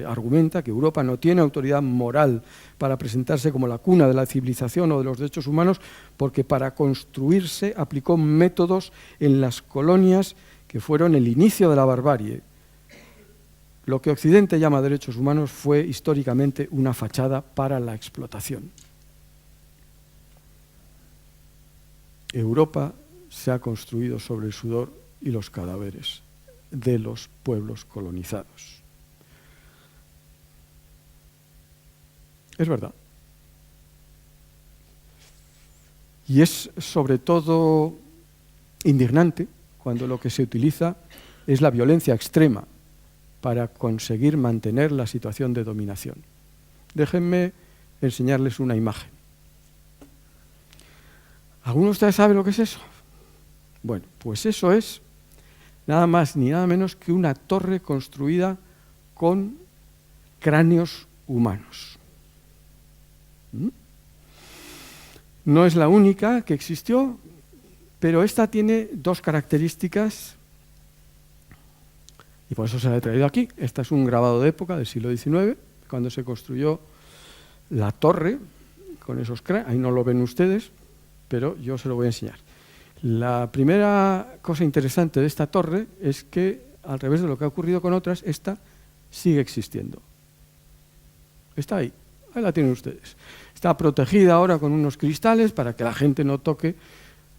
argumenta que Europa no tiene autoridad moral para presentarse como la cuna de la civilización o de los derechos humanos, porque para construirse aplicó métodos en las colonias que fueron el inicio de la barbarie. Lo que Occidente llama derechos humanos fue históricamente una fachada para la explotación. Europa se ha construido sobre el sudor y los cadáveres de los pueblos colonizados. Es verdad. Y es sobre todo indignante cuando lo que se utiliza es la violencia extrema para conseguir mantener la situación de dominación. Déjenme enseñarles una imagen. ¿Alguno de ustedes sabe lo que es eso? Bueno, pues eso es nada más ni nada menos que una torre construida con cráneos humanos. No es la única que existió, pero esta tiene dos características y por eso se la he traído aquí. Esta es un grabado de época del siglo XIX, cuando se construyó la torre con esos cráneos. Ahí no lo ven ustedes, pero yo se lo voy a enseñar. La primera cosa interesante de esta torre es que, al revés de lo que ha ocurrido con otras, esta sigue existiendo. Está ahí la tienen ustedes. Está protegida ahora con unos cristales para que la gente no toque.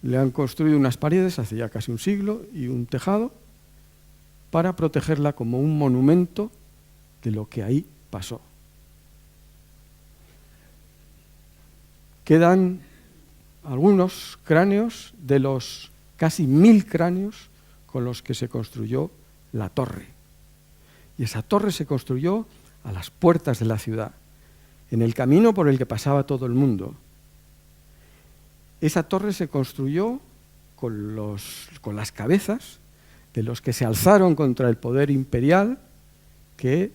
Le han construido unas paredes hace ya casi un siglo y un tejado para protegerla como un monumento de lo que ahí pasó. Quedan algunos cráneos de los casi 1000 cráneos con los que se construyó la torre. Y esa torre se construyó a las puertas de la ciudad, en el camino por el que pasaba todo el mundo. Esa torre se construyó con las cabezas de los que se alzaron contra el poder imperial que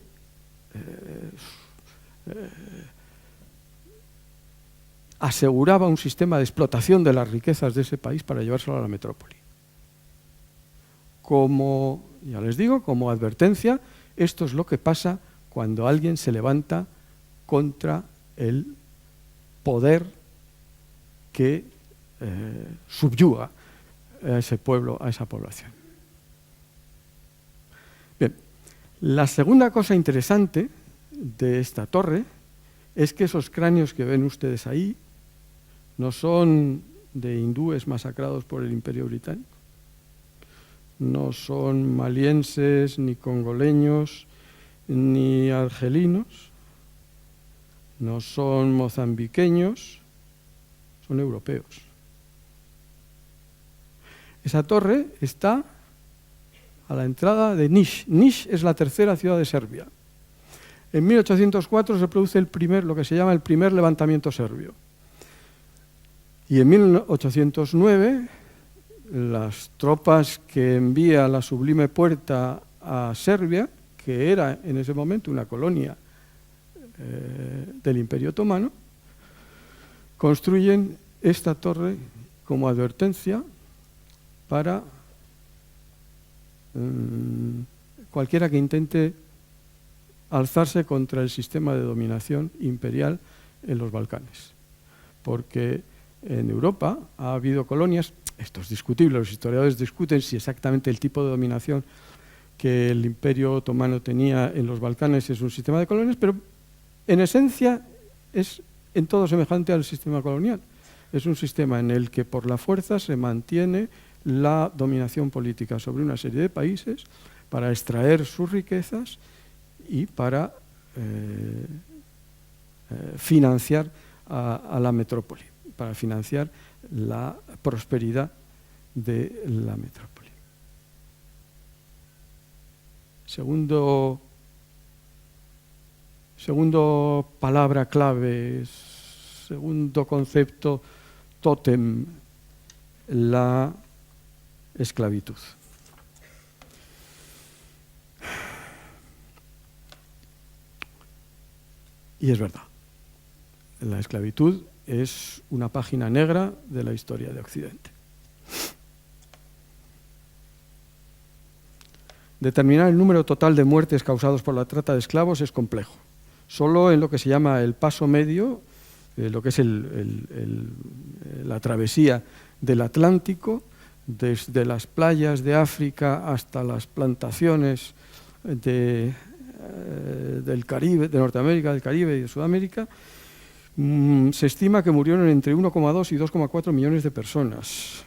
aseguraba un sistema de explotación de las riquezas de ese país para llevárselo a la metrópoli. Como, ya les digo, como advertencia, esto es lo que pasa cuando alguien se levanta contra el poder que subyuga a ese pueblo, a esa población. Bien, la segunda cosa interesante de esta torre es que esos cráneos que ven ustedes ahí no son de hindúes masacrados por el Imperio Británico, no son malienses, ni congoleños, ni argelinos, no son mozambiqueños, son europeos. Esa torre está a la entrada de Niš. Niš es la tercera ciudad de Serbia. En 1804 se produce lo que se llama el primer levantamiento serbio. Y en 1809 las tropas que envía la Sublime Puerta a Serbia, que era en ese momento una colonia del Imperio Otomano, construyen esta torre como advertencia para cualquiera que intente alzarse contra el sistema de dominación imperial en los Balcanes. Porque en Europa ha habido colonias, esto es discutible, los historiadores discuten si exactamente el tipo de dominación que el Imperio Otomano tenía en los Balcanes es un sistema de colonias, pero en esencia es en todo semejante al sistema colonial. Es un sistema en el que por la fuerza se mantiene la dominación política sobre una serie de países para extraer sus riquezas y para financiar a la metrópoli, para financiar la prosperidad de la metrópoli. Segundo palabra clave, segundo concepto tótem, la esclavitud. Y es verdad, la esclavitud es una página negra de la historia de Occidente. Determinar el número total de muertes causadas por la trata de esclavos es complejo. Solo en lo que se llama el paso medio, lo que es la travesía del Atlántico, desde las playas de África hasta las plantaciones del Caribe, de Norteamérica, del Caribe y de Sudamérica, se estima que murieron entre 1,2 y 2,4 millones de personas.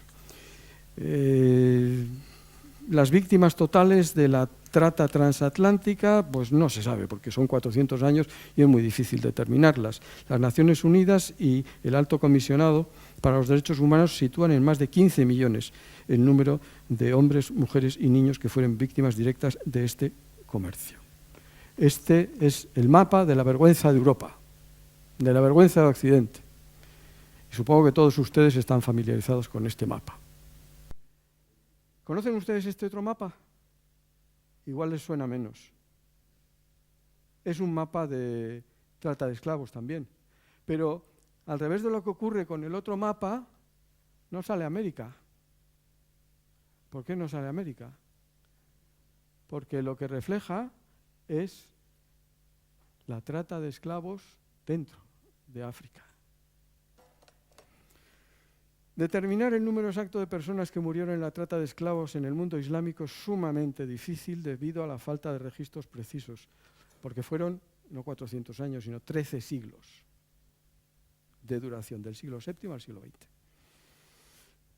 Las víctimas totales de la trata transatlántica, pues no se sabe, porque son 400 años y es muy difícil determinarlas. Las Naciones Unidas y el Alto Comisionado para los Derechos Humanos sitúan en más de 15 millones el número de hombres, mujeres y niños que fueron víctimas directas de este comercio. Este es el mapa de la vergüenza de Europa, de la vergüenza de Occidente. Y supongo que todos ustedes están familiarizados con este mapa. ¿Conocen ustedes este otro mapa? Igual les suena menos. Es un mapa de trata de esclavos también. Pero al revés de lo que ocurre con el otro mapa, no sale América. ¿Por qué no sale América? Porque lo que refleja es la trata de esclavos dentro de África. Determinar el número exacto de personas que murieron en la trata de esclavos en el mundo islámico es sumamente difícil debido a la falta de registros precisos, porque fueron no 400 años, sino 13 siglos de duración, del siglo VII al siglo XX.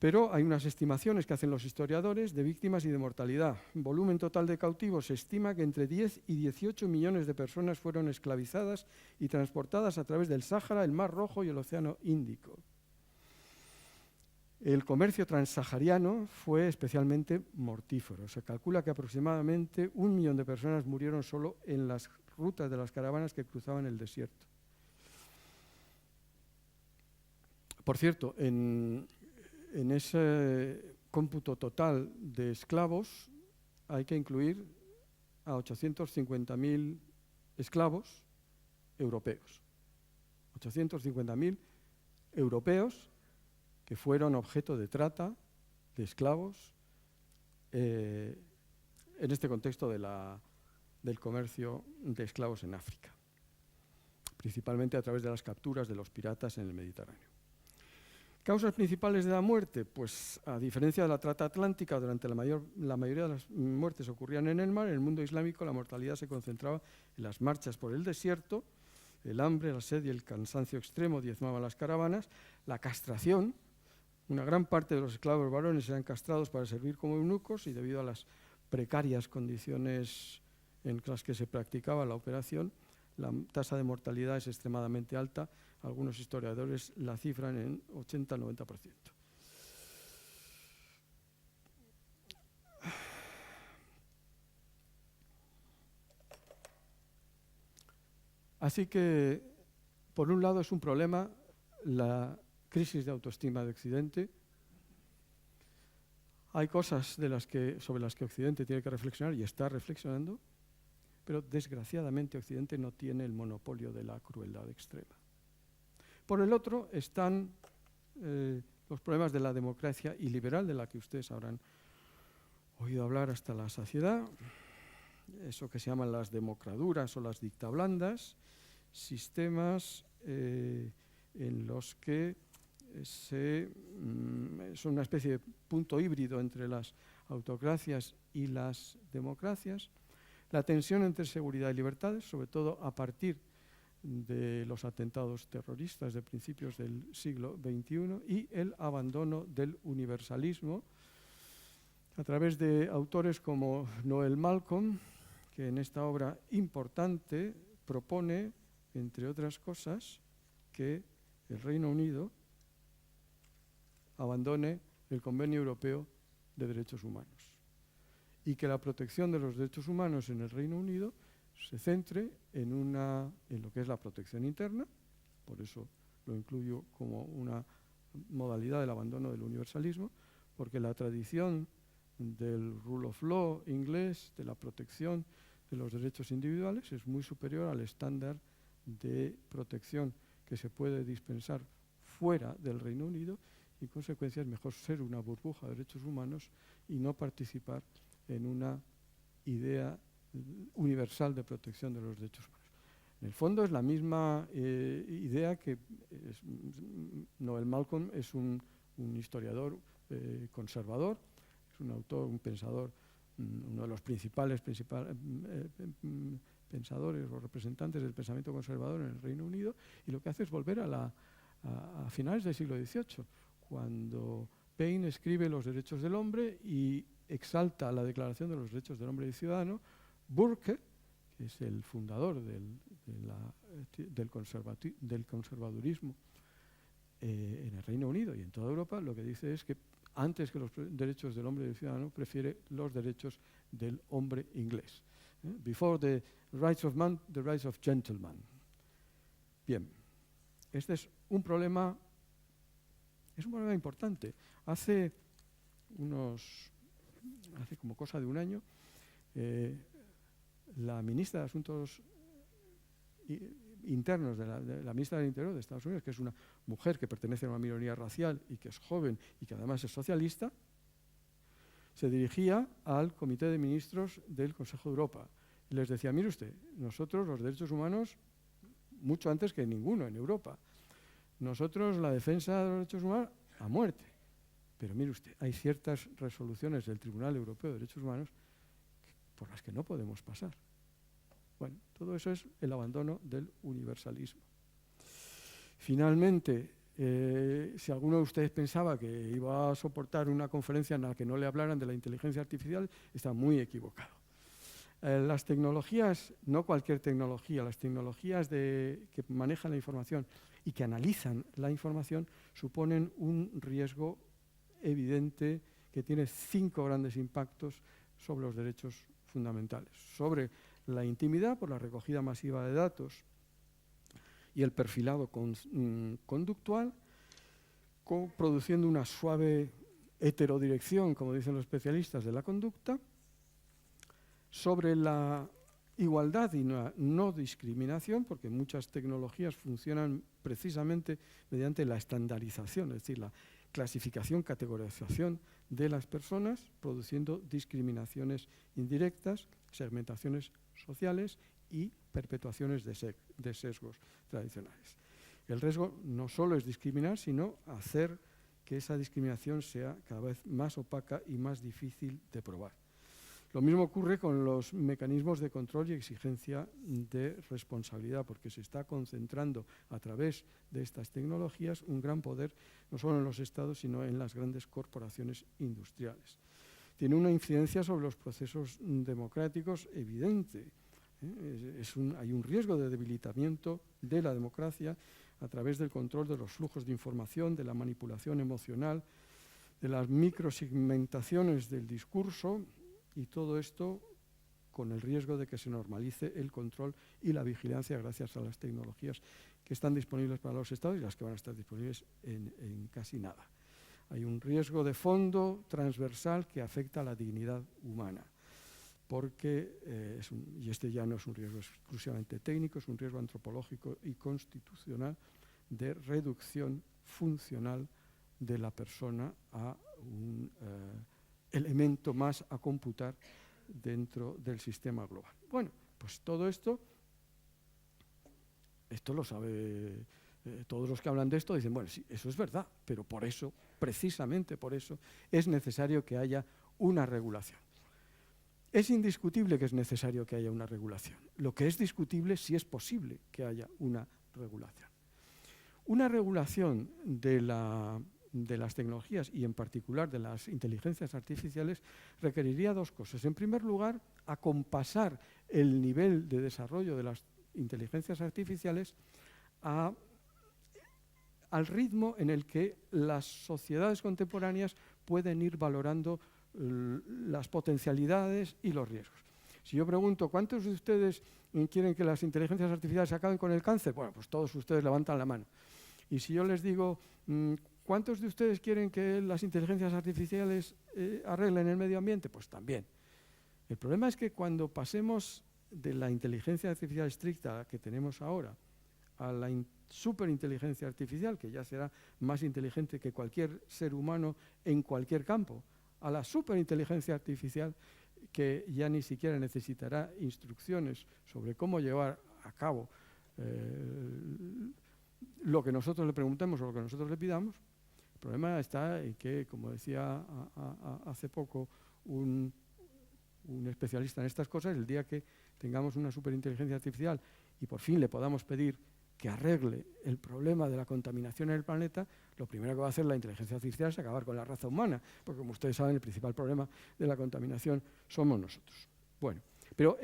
Pero hay unas estimaciones que hacen los historiadores de víctimas y de mortalidad. Volumen total de cautivos se estima que entre 10 y 18 millones de personas fueron esclavizadas y transportadas a través del Sáhara, el Mar Rojo y el Océano Índico. El comercio transsahariano fue especialmente mortífero. Se calcula que aproximadamente 1 millón de personas murieron solo en las rutas de las caravanas que cruzaban el desierto. Por cierto, en ese cómputo total de esclavos hay que incluir a 850.000 esclavos europeos. 850.000 europeos que fueron objeto de trata de esclavos en este contexto del comercio de esclavos en África, principalmente a través de las capturas de los piratas en el Mediterráneo. ¿Causas principales de la muerte? Pues a diferencia de la trata atlántica, durante la mayoría de las muertes ocurrían en el mar. En el mundo islámico la mortalidad se concentraba en las marchas por el desierto. El hambre, la sed y el cansancio extremo diezmaban las caravanas. La castración, una gran parte de los esclavos varones eran castrados para servir como eunucos y debido a las precarias condiciones en las que se practicaba la operación, la tasa de mortalidad es extremadamente alta. Algunos historiadores la cifran en 80-90%. Así que, por un lado, es un problema la crisis de autoestima de Occidente. Hay cosas sobre las que Occidente tiene que reflexionar y está reflexionando, pero desgraciadamente Occidente no tiene el monopolio de la crueldad extrema. Por el otro están los problemas de la democracia iliberal, de la que ustedes habrán oído hablar hasta la saciedad, eso que se llaman las democraduras o las dictablandas, sistemas en los que es una especie de punto híbrido entre las autocracias y las democracias. La tensión entre seguridad y libertades, sobre todo a partir de los atentados terroristas de principios del siglo XXI, y el abandono del universalismo a través de autores como Noel Malcolm, que en esta obra importante propone, entre otras cosas, que el Reino Unido abandone el Convenio Europeo de Derechos Humanos y que la protección de los derechos humanos en el Reino Unido se centre en lo que es la protección interna, por eso lo incluyo como una modalidad del abandono del universalismo, porque la tradición del rule of law inglés, de la protección de los derechos individuales, es muy superior al estándar de protección que se puede dispensar fuera del Reino Unido, y en consecuencia es mejor ser una burbuja de derechos humanos y no participar en una idea universal de protección de los derechos humanos. En el fondo es la misma idea que Noel Malcolm es un historiador conservador, es un autor, un pensador, uno de los principales pensadores o representantes del pensamiento conservador en el Reino Unido, y lo que hace es volver a finales del siglo XVIII, cuando Paine escribe Los derechos del hombre y exalta la Declaración de los Derechos del Hombre y Ciudadano. Burke, que es el fundador del conservadurismo en el Reino Unido y en toda Europa, lo que dice es que antes que los derechos del hombre y del ciudadano, prefiere los derechos del hombre inglés. Before the rights of man, the rights of gentleman. Bien, este es un problema importante. Hace como cosa de un año, la ministra de Asuntos Internos de la ministra del Interior de Estados Unidos, que es una mujer que pertenece a una minoría racial y que es joven y que además es socialista, se dirigía al Comité de Ministros del Consejo de Europa y les decía: mire usted, nosotros los derechos humanos, mucho antes que ninguno en Europa, nosotros la defensa de los derechos humanos a muerte, pero mire usted, hay ciertas resoluciones del Tribunal Europeo de Derechos Humanos por las que no podemos pasar. Bueno, todo eso es el abandono del universalismo. Finalmente, si alguno de ustedes pensaba que iba a soportar una conferencia en la que no le hablaran de la inteligencia artificial, está muy equivocado. Las tecnologías, no cualquier tecnología, las tecnologías que manejan la información y que analizan la información suponen un riesgo evidente que tiene 5 grandes impactos sobre los derechos fundamentales, sobre la intimidad por la recogida masiva de datos y el perfilado conductual, produciendo una suave heterodirección, como dicen los especialistas, de la conducta, sobre la igualdad y no discriminación, porque muchas tecnologías funcionan precisamente mediante la estandarización, es decir, la clasificación, categorización de las personas, produciendo discriminaciones indirectas, segmentaciones sociales y perpetuaciones de sesgos tradicionales. El riesgo no solo es discriminar, sino hacer que esa discriminación sea cada vez más opaca y más difícil de probar. Lo mismo ocurre con los mecanismos de control y exigencia de responsabilidad, porque se está concentrando a través de estas tecnologías un gran poder, no solo en los estados, sino en las grandes corporaciones industriales. Tiene una incidencia sobre los procesos democráticos evidente. Hay un riesgo de debilitamiento de la democracia a través del control de los flujos de información, de la manipulación emocional, de las microsegmentaciones del discurso, y todo esto con el riesgo de que se normalice el control y la vigilancia gracias a las tecnologías que están disponibles para los estados y las que van a estar disponibles en casi nada. Hay un riesgo de fondo transversal que afecta a la dignidad humana, porque, y este ya no es un riesgo exclusivamente técnico, es un riesgo antropológico y constitucional de reducción funcional de la persona a un elemento más a computar dentro del sistema global. Bueno, pues todo esto lo sabe todos los que hablan de esto, dicen, bueno, sí, eso es verdad, pero por eso, precisamente por eso, es necesario que haya una regulación. Es indiscutible que es necesario que haya una regulación. Lo que es discutible es si es posible que haya una regulación. Una regulación de las tecnologías y en particular de las inteligencias artificiales requeriría dos cosas. En primer lugar, acompasar el nivel de desarrollo de las inteligencias artificiales al ritmo en el que las sociedades contemporáneas pueden ir valorando las potencialidades y los riesgos. Si yo pregunto, ¿cuántos de ustedes quieren que las inteligencias artificiales acaben con el cáncer? Bueno, pues todos ustedes levantan la mano. Y si yo les digo, ¿cuántos de ustedes quieren que las inteligencias artificiales arreglen el medio ambiente? Pues también. El problema es que cuando pasemos de la inteligencia artificial estricta que tenemos ahora a la superinteligencia artificial, que ya será más inteligente que cualquier ser humano en cualquier campo, a la superinteligencia artificial que ya ni siquiera necesitará instrucciones sobre cómo llevar a cabo lo que nosotros le preguntemos o lo que nosotros le pidamos. El problema está en que, como decía hace poco un especialista en estas cosas, el día que tengamos una superinteligencia artificial y por fin le podamos pedir que arregle el problema de la contaminación en el planeta, lo primero que va a hacer la inteligencia artificial es acabar con la raza humana, porque como ustedes saben, el principal problema de la contaminación somos nosotros. Bueno, pero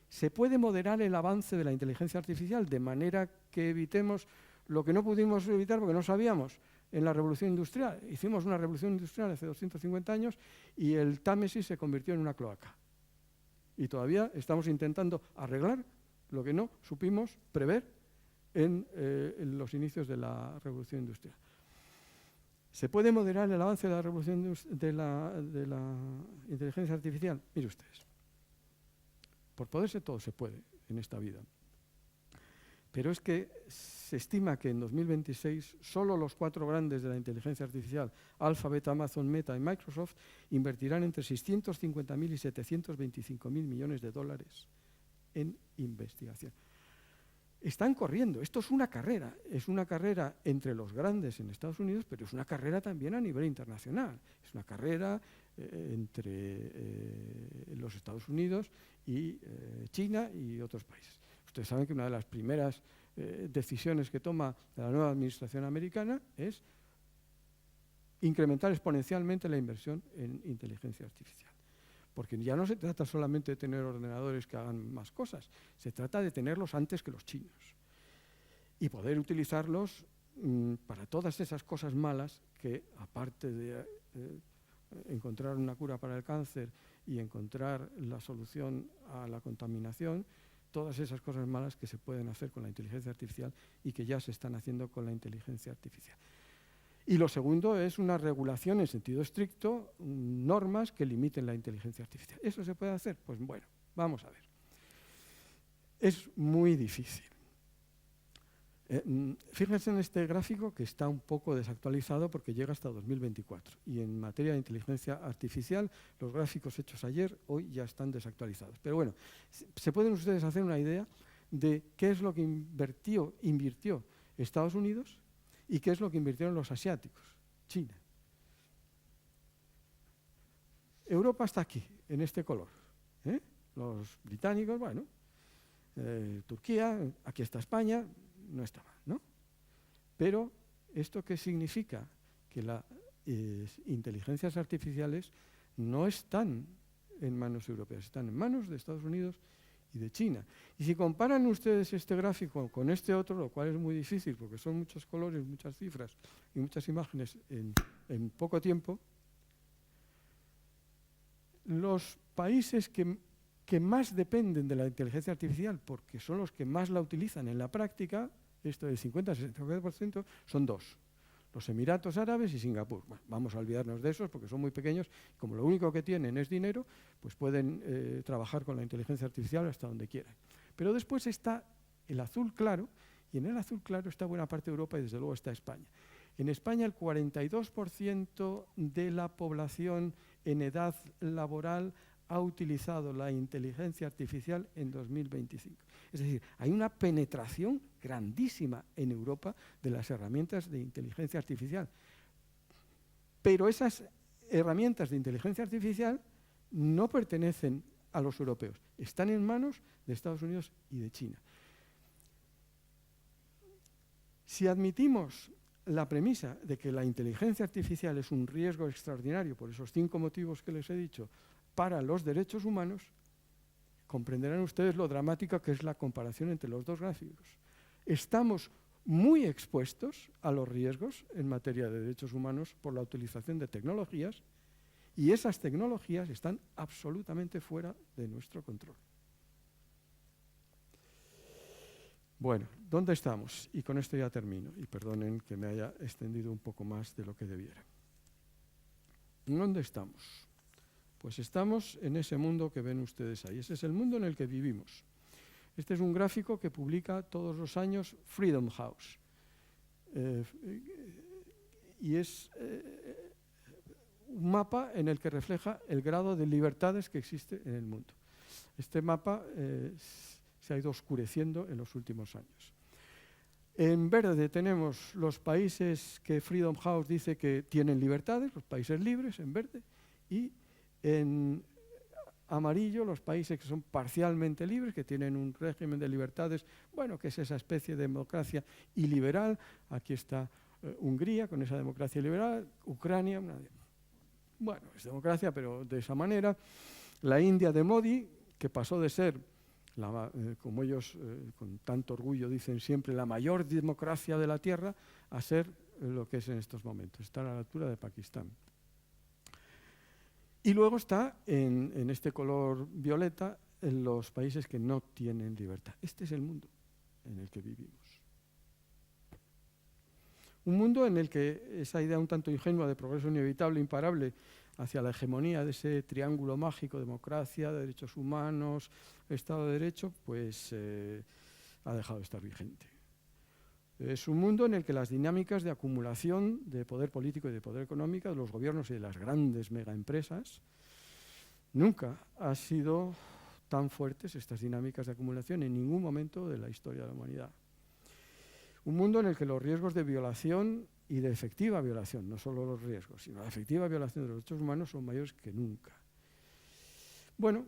se puede moderar el avance de la inteligencia artificial de manera que evitemos lo que no pudimos evitar porque no sabíamos en la revolución industrial. Hicimos una revolución industrial hace 250 años y el Támesis se convirtió en una cloaca. Y todavía estamos intentando arreglar lo que no supimos prever en los inicios de la revolución industrial. ¿Se puede moderar el avance de la revolución de la inteligencia artificial? Mire ustedes, por poderse todo se puede en esta vida. Pero es que se estima que en 2026 solo los 4 grandes de la inteligencia artificial, Alphabet, Amazon, Meta y Microsoft, invertirán entre 650.000 y 725.000 millones de dólares en investigación. Están corriendo. Esto es una carrera entre los grandes en Estados Unidos, pero es una carrera también a nivel internacional. Es una carrera entre los Estados Unidos y China y otros países. Ustedes saben que una de las primeras decisiones que toma la nueva administración americana es incrementar exponencialmente la inversión en inteligencia artificial. Porque ya no se trata solamente de tener ordenadores que hagan más cosas, se trata de tenerlos antes que los chinos y poder utilizarlos para todas esas cosas malas que, aparte de encontrar una cura para el cáncer y encontrar la solución a la contaminación, todas esas cosas malas que se pueden hacer con la inteligencia artificial y que ya se están haciendo con la inteligencia artificial. Y lo segundo es una regulación en sentido estricto, normas que limiten la inteligencia artificial. ¿Eso se puede hacer? Pues bueno, vamos a ver. Es muy difícil. Fíjense en este gráfico que está un poco desactualizado porque llega hasta 2024. Y en materia de inteligencia artificial, los gráficos hechos ayer, hoy ya están desactualizados. Pero bueno, se pueden ustedes hacer una idea de qué es lo que invirtió Estados Unidos y qué es lo que invirtieron los asiáticos, China. Europa está aquí, en este color. Los británicos, bueno, Turquía, aquí está España, no está mal, ¿no? Pero, ¿esto qué significa? Que las inteligencias artificiales no están en manos europeas, están en manos de Estados Unidos y de China. Y si comparan ustedes este gráfico con este otro, lo cual es muy difícil porque son muchos colores, muchas cifras y muchas imágenes en poco tiempo, los países que más dependen de la inteligencia artificial, porque son los que más la utilizan en la práctica, esto del 50-60%, son dos: los Emiratos Árabes y Singapur. Bueno, vamos a olvidarnos de esos porque son muy pequeños, como lo único que tienen es dinero, pues pueden trabajar con la inteligencia artificial hasta donde quieran. Pero después está el azul claro, y en el azul claro está buena parte de Europa y desde luego está España. En España el 42% de la población en edad laboral ha utilizado la inteligencia artificial en 2025. Es decir, hay una penetración grandísima en Europa de las herramientas de inteligencia artificial. Pero esas herramientas de inteligencia artificial no pertenecen a los europeos, están en manos de Estados Unidos y de China. Si admitimos la premisa de que la inteligencia artificial es un riesgo extraordinario por esos 5 motivos que les he dicho para los derechos humanos, comprenderán ustedes lo dramática que es la comparación entre los dos gráficos. Estamos muy expuestos a los riesgos en materia de derechos humanos por la utilización de tecnologías, y esas tecnologías están absolutamente fuera de nuestro control. Bueno, ¿dónde estamos? Y con esto ya termino, y perdonen que me haya extendido un poco más de lo que debiera. ¿Dónde estamos? Pues estamos en ese mundo que ven ustedes ahí. Ese es el mundo en el que vivimos. Este es un gráfico que publica todos los años Freedom House. Y es un mapa en el que refleja el grado de libertades que existe en el mundo. Este mapa se ha ido oscureciendo en los últimos años. En verde tenemos los países que Freedom House dice que tienen libertades, los países libres, en verde, y en amarillo los países que son parcialmente libres, que tienen un régimen de libertades, bueno, que es esa especie de democracia iliberal. Aquí está Hungría con esa democracia liberal, Ucrania, bueno, es democracia, pero de esa manera. La India de Modi, que pasó de ser, como ellos con tanto orgullo dicen siempre, la mayor democracia de la Tierra, a ser lo que es en estos momentos, está a la altura de Pakistán. Y luego está en este color violeta en los países que no tienen libertad. Este es el mundo en el que vivimos. Un mundo en el que esa idea un tanto ingenua de progreso inevitable, imparable, hacia la hegemonía de ese triángulo mágico, democracia, derechos humanos, Estado de Derecho, pues ha dejado de estar vigente. Es un mundo en el que las dinámicas de acumulación de poder político y de poder económico de los gobiernos y de las grandes megaempresas nunca han sido tan fuertes, estas dinámicas de acumulación, en ningún momento de la historia de la humanidad. Un mundo en el que los riesgos de violación y de efectiva violación, no solo los riesgos, sino la efectiva violación de los derechos humanos son mayores que nunca. Bueno,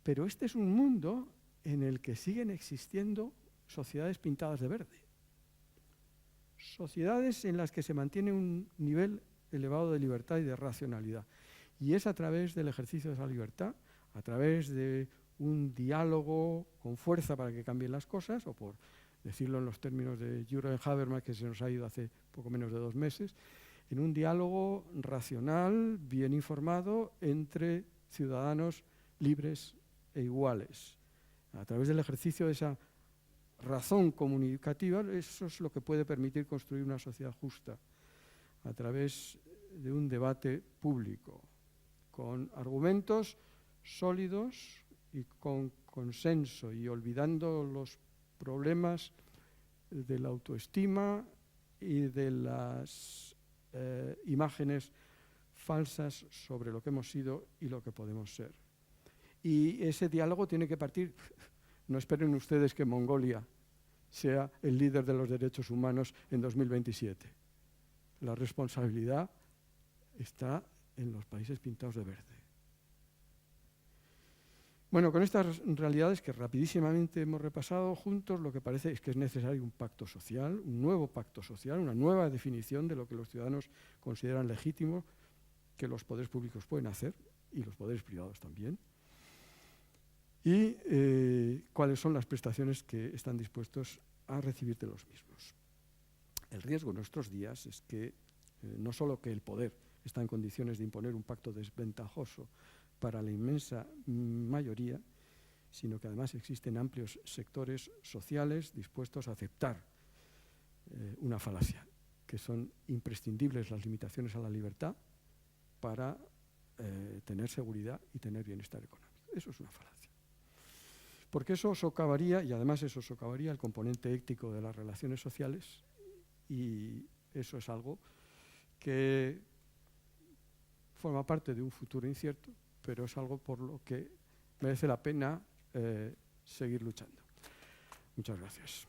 pero este es un mundo en el que siguen existiendo sociedades pintadas de verde. Sociedades en las que se mantiene un nivel elevado de libertad y de racionalidad. Y es a través del ejercicio de esa libertad, a través de un diálogo con fuerza para que cambien las cosas, o por decirlo en los términos de Jürgen Habermas, que se nos ha ido hace poco menos de 2 meses, en un diálogo racional, bien informado, entre ciudadanos libres e iguales. A través del ejercicio de esa razón comunicativa, eso es lo que puede permitir construir una sociedad justa, a través de un debate público, con argumentos sólidos y con consenso, y olvidando los problemas de la autoestima y de las imágenes falsas sobre lo que hemos sido y lo que podemos ser. Y ese diálogo tiene que partir. No esperen ustedes que Mongolia sea el líder de los derechos humanos en 2027. La responsabilidad está en los países pintados de verde. Bueno, con estas realidades que rapidísimamente hemos repasado juntos, lo que parece es que es necesario un pacto social, un nuevo pacto social, una nueva definición de lo que los ciudadanos consideran legítimo que los poderes públicos pueden hacer, y los poderes privados también, y cuáles son las prestaciones que están dispuestos a recibir de los mismos. El riesgo en nuestros días es que no solo que el poder está en condiciones de imponer un pacto desventajoso para la inmensa mayoría, sino que además existen amplios sectores sociales dispuestos a aceptar una falacia, que son imprescindibles las limitaciones a la libertad para tener seguridad y tener bienestar económico. Eso es una falacia. Porque eso socavaría, y además eso socavaría el componente ético de las relaciones sociales, y eso es algo que forma parte de un futuro incierto, pero es algo por lo que merece la pena seguir luchando. Muchas gracias.